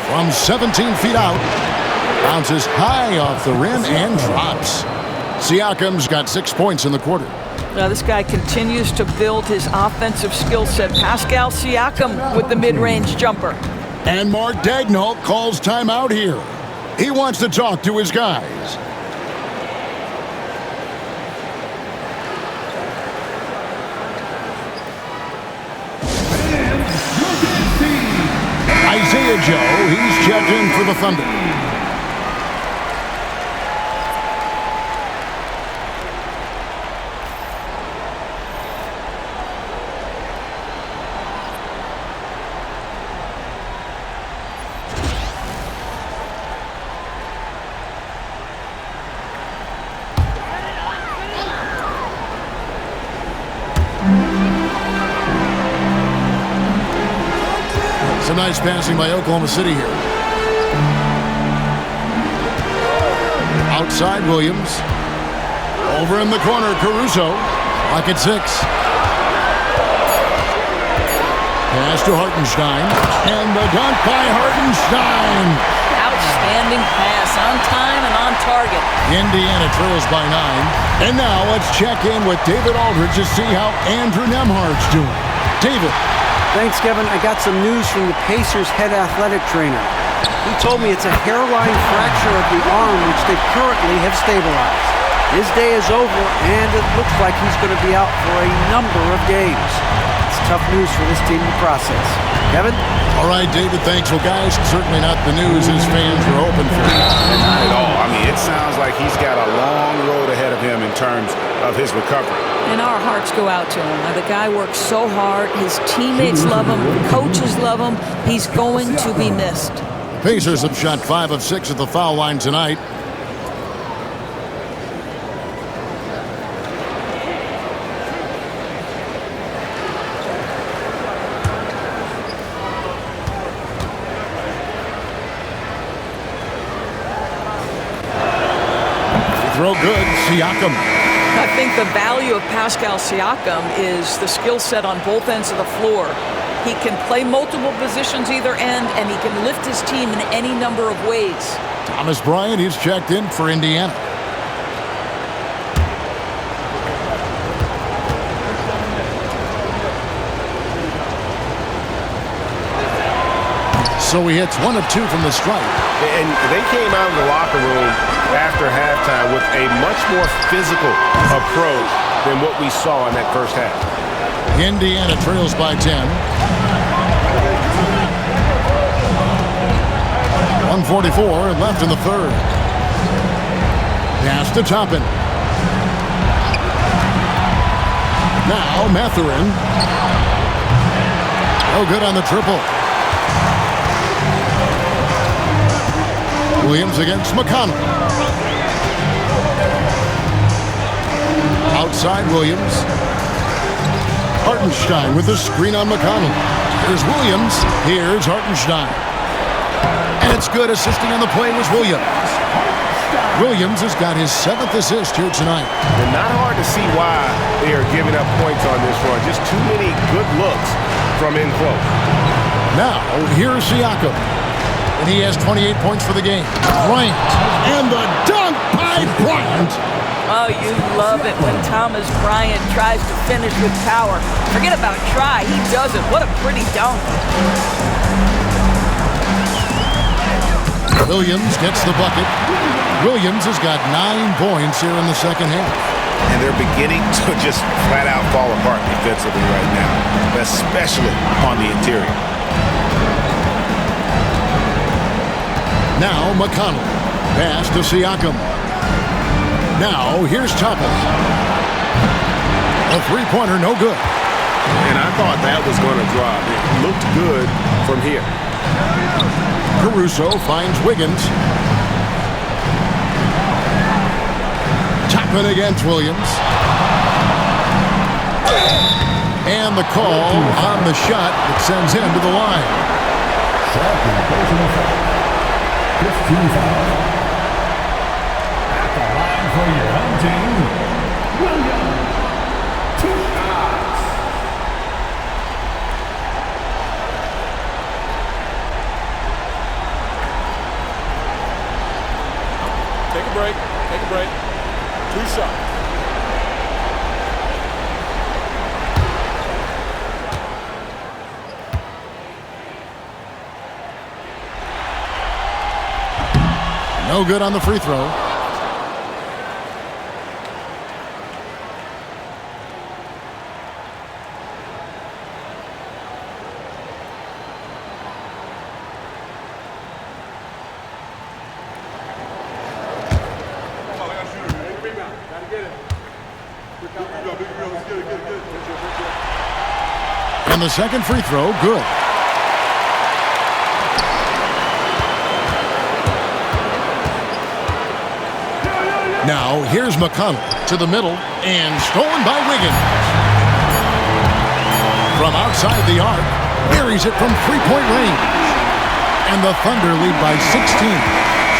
From 17 feet out. Bounces high off the rim and drops. Siakam's got 6 points in the quarter. Now this guy continues to build his offensive skill set. Pascal Siakam with the mid-range jumper. And Mark Daigneault calls timeout here. He wants to talk to his guys. Isaiah Joe, he's checked in for the Thunder. Some nice passing by Oklahoma City here. Outside Williams. Over in the corner, Caruso. Lock at 6. Pass to Hartenstein. And the dunk by Hartenstein. Outstanding pass, on time and on target. Indiana trails by 9. And now let's check in with David Aldridge to see how Andrew Nembhard's doing. David. Thanks, Kevin. I got some news from the Pacers' head athletic trainer. He told me it's a hairline fracture of the arm, which they currently have stabilized. His day is over, and it looks like he's going to be out for a number of games. It's tough news for this team to process. Kevin? All right, David, thanks. Well, guys, certainly not the news his fans were hoping for. Not at all. I mean, it sounds like he's got a long road ahead of him in terms of his recovery. And our hearts go out to him. The guy works so hard. His teammates love him. Coaches love him. He's going to be missed. Pacers have shot 5 of 6 at the foul line tonight. Throw good, Siakam. I think the value of Pascal Siakam is the skill set on both ends of the floor. He can play multiple positions either end, and he can lift his team in any number of ways. Thomas Bryant, he's checked in for Indiana. So he hits 1 of 2 from the stripe. And they came out of the locker room after halftime with a much more physical approach than what we saw in that first half. Indiana trails by 10. 1:44 left in the third. Pass to Toppin. Now Mathurin. No good on the triple. Williams against McConnell. Outside Williams. Hartenstein with the screen on McConnell. Here's Williams. Here's Hartenstein. And it's good. Assisting on the play was Williams. Williams has got his 7th assist here tonight. And not hard to see why they are giving up points on this run. Just too many good looks from in close. Now, here's Siakam. And he has 28 points for the game. Bryant. And the dunk by Bryant. Oh, you love it when Thomas Bryant tries to finish with power. Forget about try. He does it. What a pretty dunk. Williams gets the bucket. Williams has got 9 points here in the second half. And they're beginning to just flat out fall apart defensively right now, especially on the interior. Now McConnell. Pass to Siakam. Now here's Toppin. A three-pointer, no good. And I thought that was going to drop. It looked good from here. Caruso finds Wiggins. Toppin against Williams. And the call on the shot that sends him to the line. Second personal foul. 15 fouls. At the line for your home team, Williams. 2 shots. Take a break. Take a break. 2 shots. No good on the free throw. And the second free throw, good. Now, here's McConnell to the middle and stolen by Wiggins. From outside the arc, buries it from three-point range. And the Thunder lead by 16.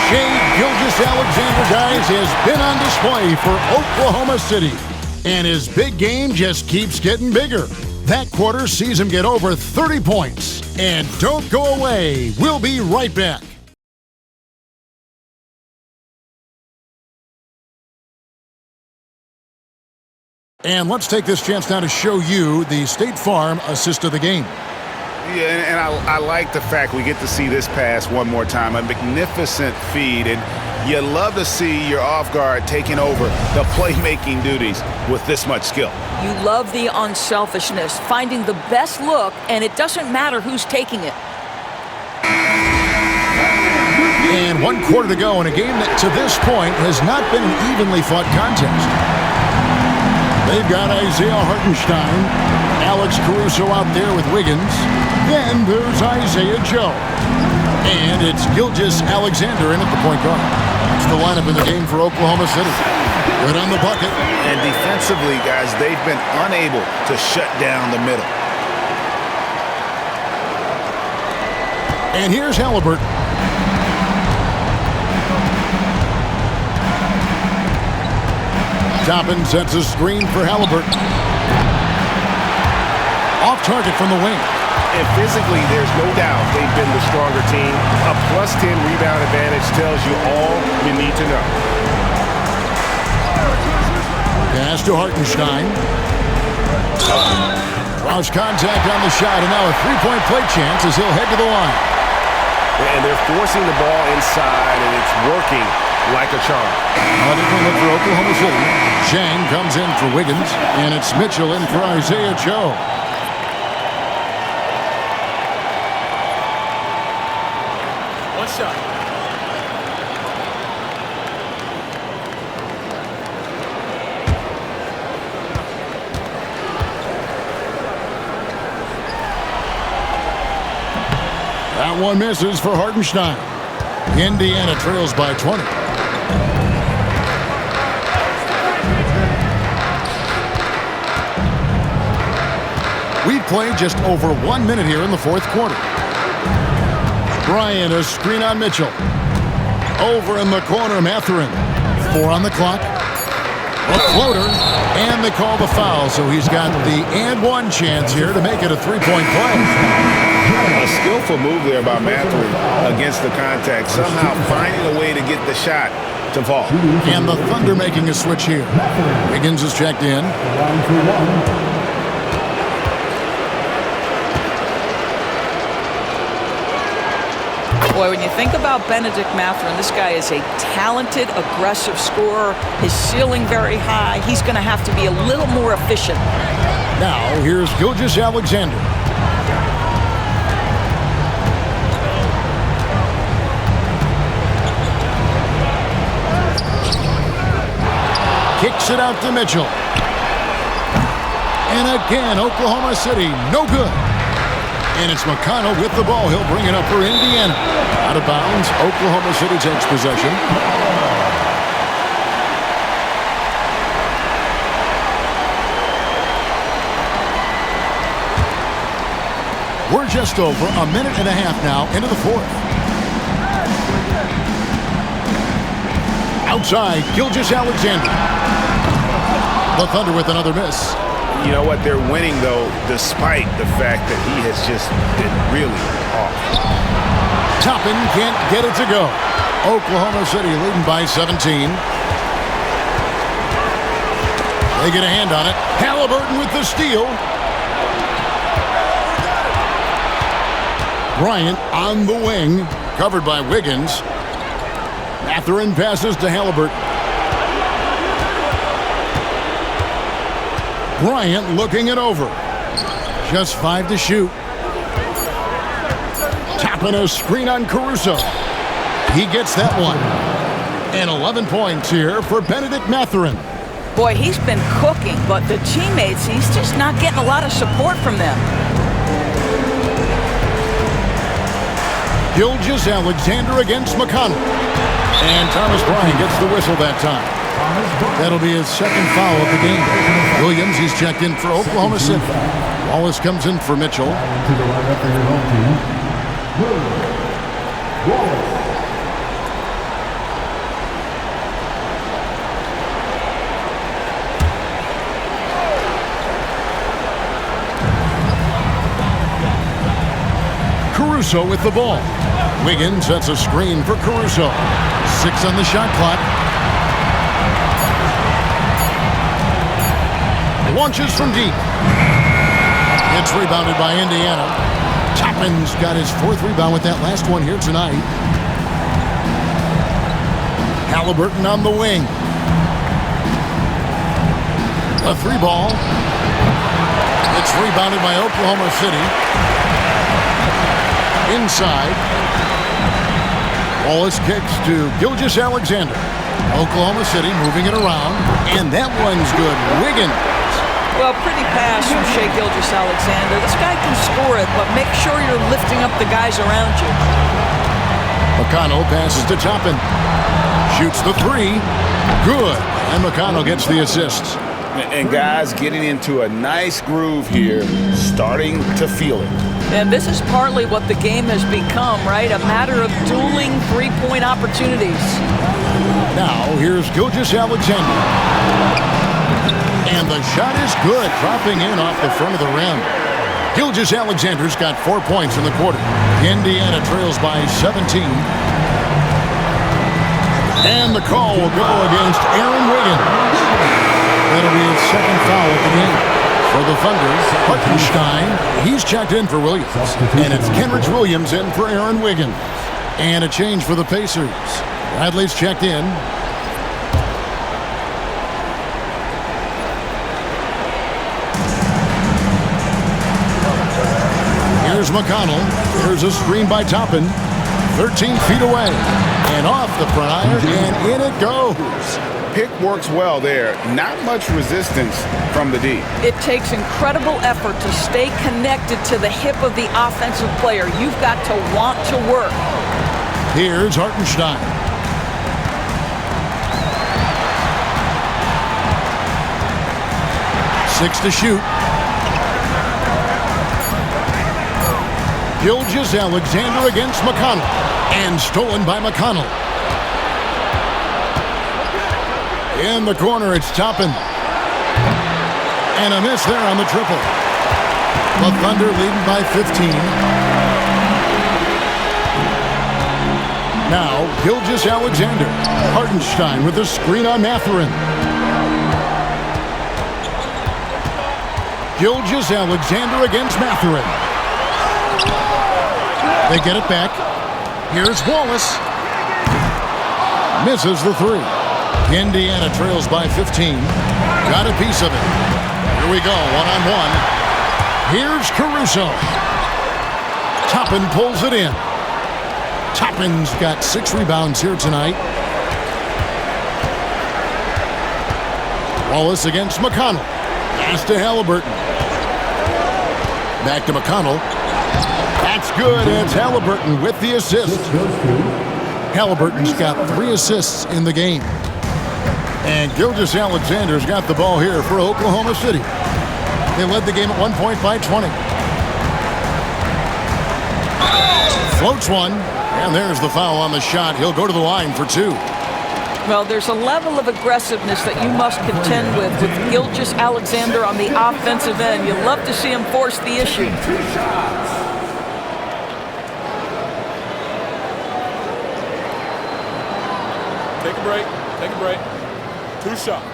Shai Gilgeous-Alexander, guys, has been on display for Oklahoma City. And his big game just keeps getting bigger. That quarter sees him get over 30 points. And don't go away. We'll be right back. And let's take this chance now to show you the State Farm assist of the game. Yeah, and I like the fact we get to see this pass one more time. A magnificent feed, and you love to see your off guard taking over the playmaking duties with this much skill. You love the unselfishness, finding the best look, and it doesn't matter who's taking it. And 1 quarter to go in a game that to this point has not been an evenly fought contest. They've got Isaiah Hartenstein, Alex Caruso out there with Wiggins. Then there's Isaiah Joe. And it's Gilgeous-Alexander in at the point guard. It's the lineup in the game for Oklahoma City. Good on the bucket. And defensively, guys, they've been unable to shut down the middle. And here's Halliburton. Toppin sets a screen for Halliburton. Off target from the wing. And physically, there's no doubt they've been the stronger team. A +10 rebound advantage tells you all you need to know. Pass to Hartenstein. Cross contact on the shot, and now a three-point play chance as he'll head to the line. and they're forcing the ball inside, and it's working like a charm. On the corner for Oklahoma City, Chang comes in for Wiggins, and it's Mitchell in for Isaiah Joe. One shot. That one misses for Hartenstein. Indiana trails by 20. We played just over 1 minute here in the fourth quarter. Bryant, a screen on Mitchell. Over in the corner, Mathurin. 4 on the clock. A floater, and they call the foul, so he's got the and one chance here to make it a three-point play. A skillful move there by Mathurin against the contact, somehow finding a way to get the shot to fall. And the Thunder making a switch here. Wiggins is checked in. Boy, when you think about Benedict Mathurin, this guy is a talented, aggressive scorer. His ceiling very high. He's going to have to be a little more efficient. Now, here's Gilgeous-Alexander. Kicks it out to Mitchell. And again, Oklahoma City, no good. And it's McConnell with the ball. He'll bring it up for Indiana. Out of bounds, Oklahoma City takes possession. We're just over a minute and a half now into the fourth. Outside, Gilgeous-Alexander. The Thunder with another miss. You know what? They're winning, though, despite the fact that he has just been really off. Toppin can't get it to go. Oklahoma City leading by 17. They get a hand on it. Halliburton with the steal. Bryant on the wing, covered by Wiggins. Mathurin passes to Halliburton. Bryant looking it over. Just 5 to shoot. Tapping a screen on Caruso. He gets that one. And 11 points here for Benedict Mathurin. Boy, he's been cooking, but the teammates, he's just not getting a lot of support from them. Gilgeous-Alexander against McConnell. And Thomas Bryant gets the whistle that time. That'll be his second foul of the game. Williams, he's checked in for Oklahoma City. Wallace comes in for Mitchell. To the right after your home team, Wallace. Caruso with the ball. Wiggins sets a screen for Caruso. 6 on the shot clock. Launches from deep. It's rebounded by Indiana. Toppin's got his 4th rebound with that last one here tonight. Halliburton on the wing. A 3 ball. It's rebounded by Oklahoma City. Inside. Wallace kicks to Gilgeous-Alexander. Oklahoma City moving it around. And that one's good. Wiggins. Well, pretty pass from Shai Gilgeous-Alexander. This guy can score it, but make sure you're lifting up the guys around you. McConnell passes to Toppin. Shoots the 3. Good. And McConnell gets the assists. And guys getting into a nice groove here, starting to feel it. And this is partly what the game has become, right? A matter of dueling three-point opportunities. Now, here's Gilgeous-Alexander. And the shot is good, dropping in off the front of the rim. Gilgeous-Alexander's got 4 points in the quarter. Indiana trails by 17. And the call will go against Aaron Wiggins. That'll be his second foul of the game. For the Thunder, Hartenstein, he's checked in for Williams. And it's Kenrich Williams in for Aaron Wiggins. And a change for the Pacers. Bradley's checked in. Here's McConnell. Here's a screen by Toppin. 13 feet away. And off the front iron, and in it goes. Pick works well there. Not much resistance from the D. It takes incredible effort to stay connected to the hip of the offensive player. You've got to want to work. Here's Hartenstein. Six to shoot. Gilgeous-Alexander against McConnell. And stolen by McConnell. In the corner, it's Toppin. And a miss there on the triple. The Thunder leading by 15. Now, Gilgeous-Alexander. Hartenstein with the screen on Mathurin. Gilgeous-Alexander against Mathurin. They get it back. Here's Wallace. Misses the three. Indiana trails by 15. Got a piece of it. Here we go, one-on-one. Here's Caruso. Toppin pulls it in. Toppin's got 6 rebounds here tonight. Wallace against McConnell. Pass to Halliburton. Back to McConnell. That's good. It's Halliburton with the assist. Halliburton's got 3 assists in the game. And Gilgeous-Alexander's got the ball here for Oklahoma City. They led the game at one point by 20. Floats one. And there's the foul on the shot. He'll go to the line for 2. Well, there's a level of aggressiveness that you must contend with Gilgeous-Alexander on the offensive end. You'd love to see him force the issue. Take a break. Take a break. 2 shots.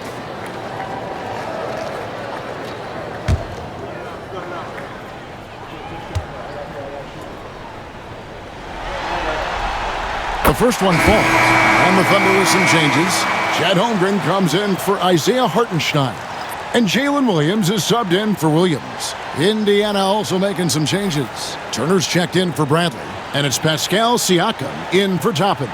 The first one falls, and the Thunder with some changes. Chet Holmgren comes in for Isaiah Hartenstein, and Jalen Williams is subbed in for Williams. Indiana also making some changes. Turner's checked in for Bradley, and it's Pascal Siakam in for Toppin.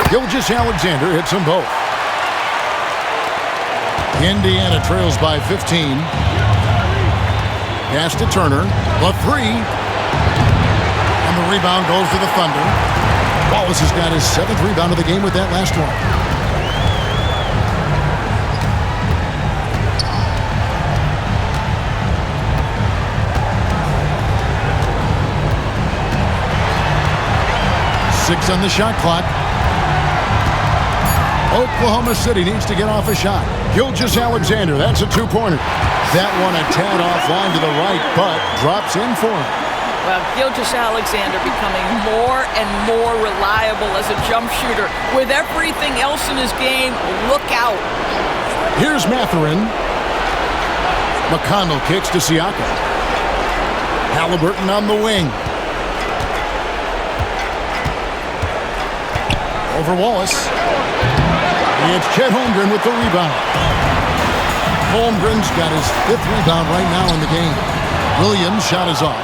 Gilgeous-Alexander hits them both. Indiana trails by 15. Pass to Turner. The 3. And the rebound goes to the Thunder. Wallace has got his 7th rebound of the game with that last one. Six on the shot clock. Oklahoma City needs to get off a shot. Gilgeous-Alexander, that's a 2-pointer. That one a tad offline to the right, but drops in for him. Well, Gilgeous-Alexander becoming more and more reliable as a jump shooter. With everything else in his game, look out. Here's Mathurin. McConnell kicks to Siakam. Halliburton on the wing. Over Wallace. It's Chet Holmgren with the rebound. Holmgren's got his 5th rebound right now in the game. Williams' shot is off.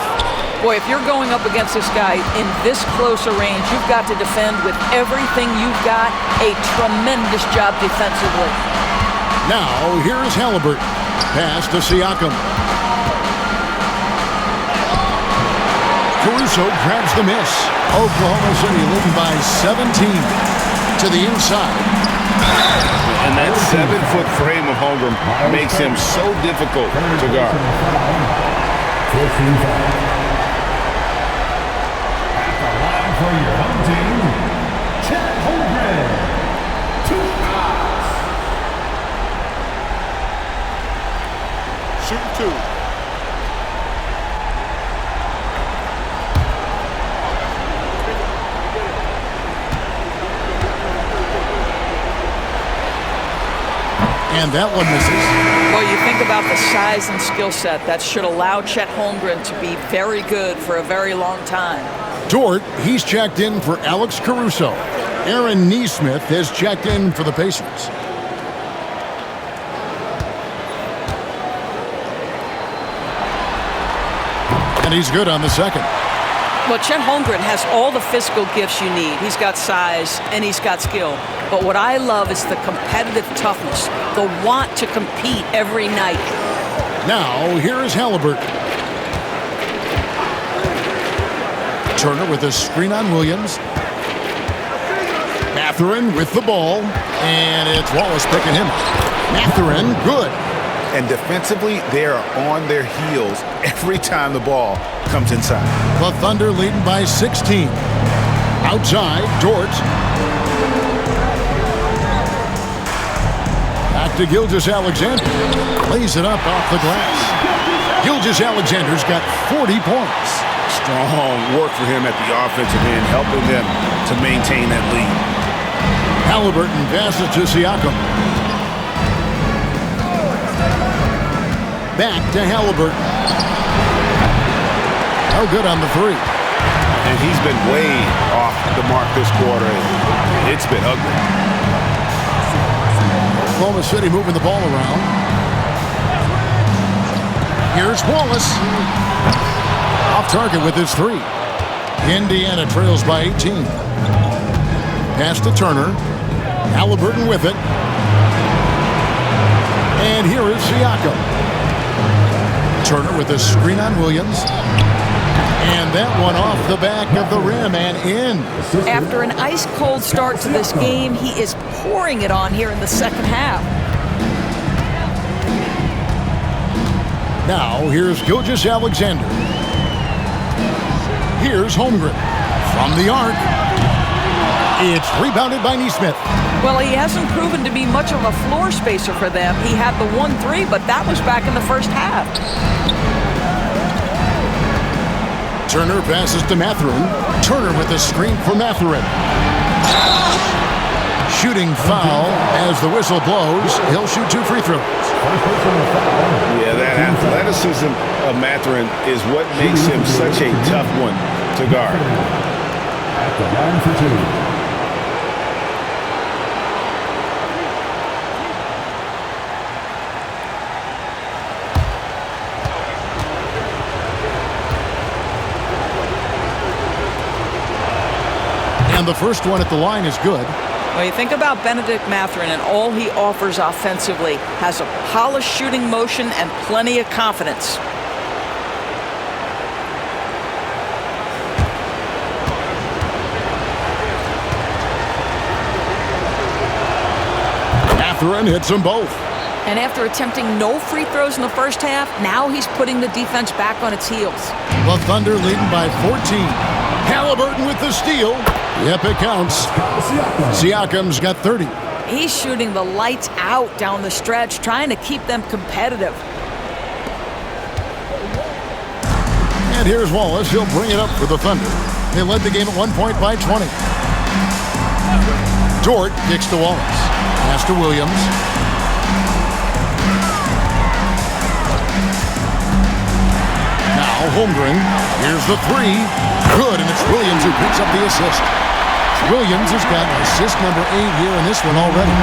Boy, if you're going up against this guy in this close a range, you've got to defend with everything you've got. A tremendous job defensively. Now, here's Halliburton. Pass to Siakam. Caruso grabs the miss. Oklahoma City leading by 17 to the inside. And that 7-foot frame of Holmgren makes him so difficult to guard. For your home team, Chet Holmgren. 2 shots. Shoot 2. And that one misses. Well, you think about the size and skill set that should allow Chet Holmgren to be very good for a very long time. Dort, he's checked in for Alex Caruso. Aaron Nesmith has checked in for the Pacers. And he's good on the second. Well, Chet Holmgren has all the physical gifts you need. He's got size and he's got skill. But what I love is the competitive toughness, the want to compete every night. Now, here is Halliburton. Turner with a screen on Williams. Mathurin with the ball. And it's Wallace picking him up. Mathurin, good. And defensively, they are on their heels every time the ball comes inside. The Thunder leading by 16. Outside, Dort. Back to Gilgeous-Alexander. Lays it up off the glass. Gilgeous-Alexander's got 40 points. Strong work for him at the offensive end, helping them to maintain that lead. Halliburton passes to Siakam. Back to Halliburton. Oh, good on the three. And he's been way off the mark this quarter. It's been ugly. Oklahoma City moving the ball around. Here's Wallace. Off target with his three. Indiana trails by 18. Pass to Turner. Halliburton with it. And here is Siakam. Turner with a screen on Williams. And that one off the back of the rim and in. After an ice-cold start to this game, he is pouring it on here in the second half. Now, here's Gilgeous-Alexander. Here's Holmgren. From the arc. It's rebounded by Nesmith. Well, he hasn't proven to be much of a floor spacer for them. He had the 1-3, but that was back in the first half. Turner passes to Mathurin. Turner with a screen for Mathurin. Shooting foul as the whistle blows. He'll shoot 2 free throws. Yeah, that athleticism of Mathurin is what makes him such a tough one to guard. At the line for two. And the first one at the line is good. Well, you think about Benedict Mathurin and all he offers offensively. Has a polished shooting motion and plenty of confidence. Mathurin hits them both. And after attempting no free throws in the first half, now he's putting the defense back on its heels. The Thunder leading by 14. Halliburton with the steal. Yep, it counts. Siakam's got 30. He's shooting the lights out down the stretch, trying to keep them competitive. And here's Wallace. He'll bring it up for the Thunder. They led the game at 1 point by 20. Dort kicks to Wallace. Pass to Williams. Now Holmgren. Here's the three. Good, and it's Williams who picks up the assist. Williams has got assist number 8 here in this one already.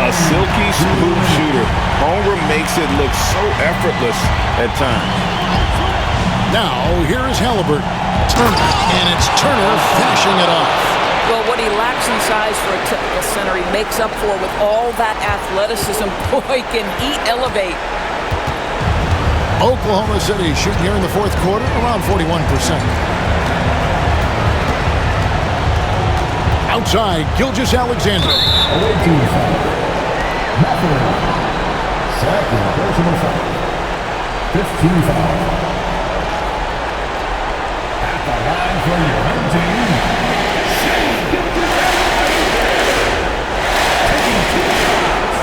A silky smooth shooter. Holmgren makes it look so effortless at times. Now, here is Halliburton. Turner, and it's Turner finishing it off. Well, what he lacks in size for a typical center, he makes up for with all that athleticism. Boy, can he elevate. Oklahoma City shooting here in the fourth quarter around 41%. Outside, Gilgeous-Alexander. Away team foul. Mathurin. Second personal foul. 15 foul. At the line for your home team. Taking 2 shots.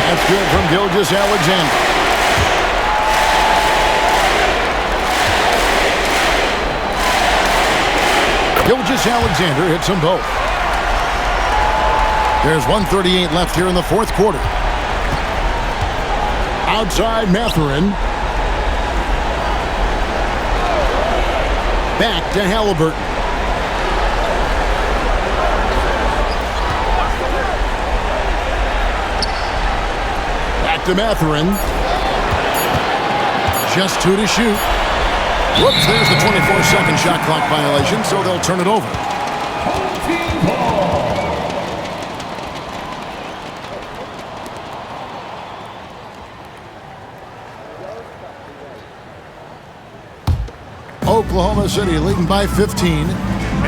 That's good from Gilgeous-Alexander. Gilgeous-Alexander hits them both. There's 1:38 left here in the fourth quarter. Outside Mathurin. Back to Halliburton. Back to Mathurin. Just 2 to shoot. Whoops, there's the 24-second shot clock violation, so they'll turn it over. Team ball. Oklahoma City leading by 15.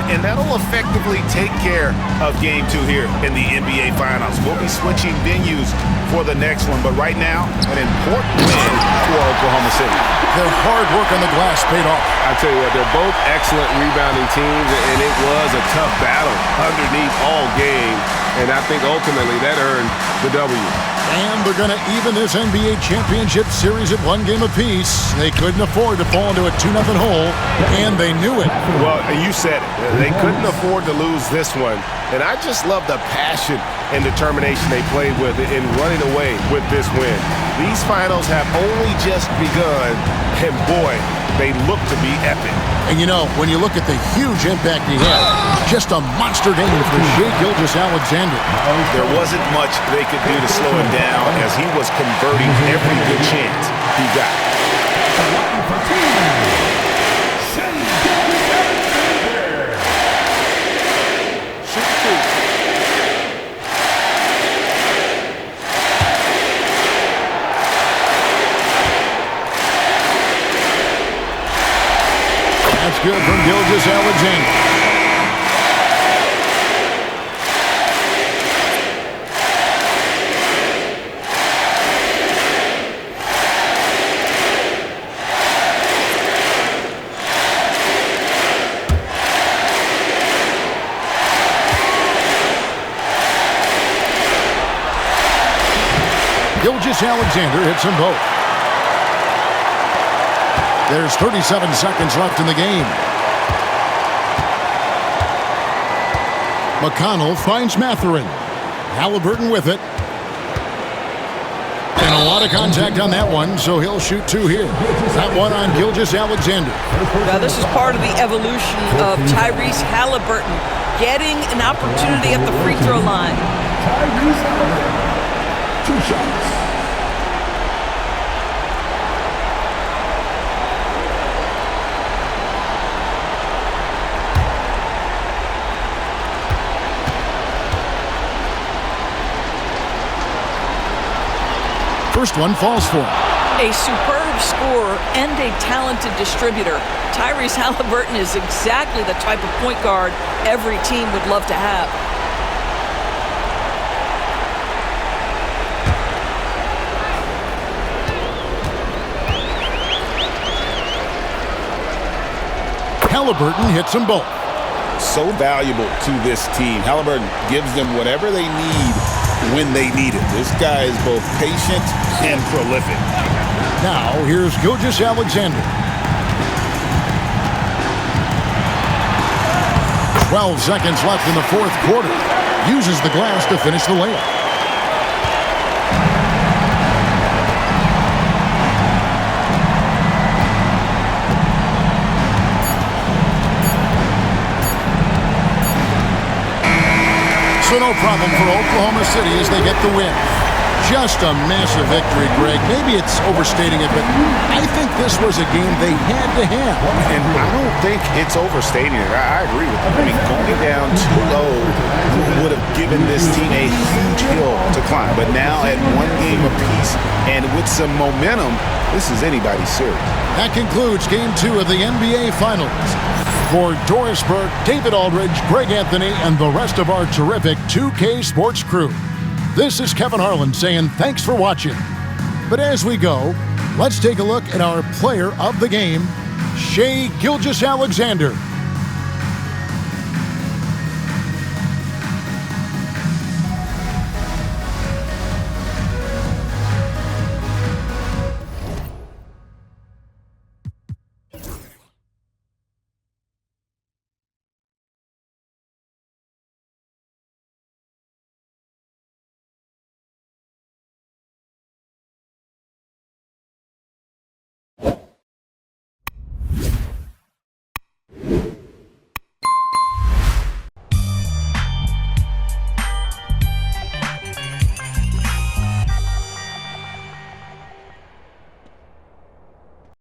And that'll effectively take care of Game 2 here in the NBA Finals. We'll be switching venues for the next one, but right now, an important win for Oklahoma City. Their hard work on the glass paid off. I tell you what, they're both excellent rebounding teams, and it was a tough battle underneath all game, and I think ultimately that earned the W. And they're going to even this NBA championship series at 1 game apiece. They couldn't afford to fall into a 2-0 hole, and they knew it. Well, you said it. They couldn't afford to lose this one, and I just love the passion and determination they played with in running away with this win. These finals have only just begun, and boy, they look to be epic. And you know, when you look at the huge impact he had, just a monster game for Shai Gilgeous-Alexander. There wasn't much they could do to slow him down as he was converting every good chance he got. That's good from Gilgeous-Alexander. Gilgeous-Alexander hits them both. There's 37 seconds left in the game. McConnell finds Mathurin. Halliburton with it. And a lot of contact on that one, so he'll shoot 2 here. That one on Gilgeous-Alexander. Now, this is part of the evolution of Tyrese Halliburton getting an opportunity at the free throw line. Tyrese Halliburton, 2 shots. First one falls for him. A superb scorer and a talented distributor. Tyrese Halliburton is exactly the type of point guard every team would love to have. Halliburton hits them both. So valuable to this team. Halliburton gives them whatever they need when they need it. This guy is both patient and prolific. Now, here's Gilgeous-Alexander. 12 seconds left in the fourth quarter. Uses the glass to finish the layup. So no problem for Oklahoma City as they get the win. Just a massive victory, Greg. Maybe it's overstating it, but I think this was a game they had to have. And I don't think it's overstating it. I agree with you. I mean, going down too low would have given this team a huge hill to climb. But now at 1 game apiece and with some momentum, this is anybody's series. That concludes Game 2 of the NBA Finals. For Doris Burke, David Aldridge, Greg Anthony, and the rest of our terrific 2K Sports crew, this is Kevin Harlan saying thanks for watching. But as we go, let's take a look at our player of the game, Shai Gilgeous-Alexander.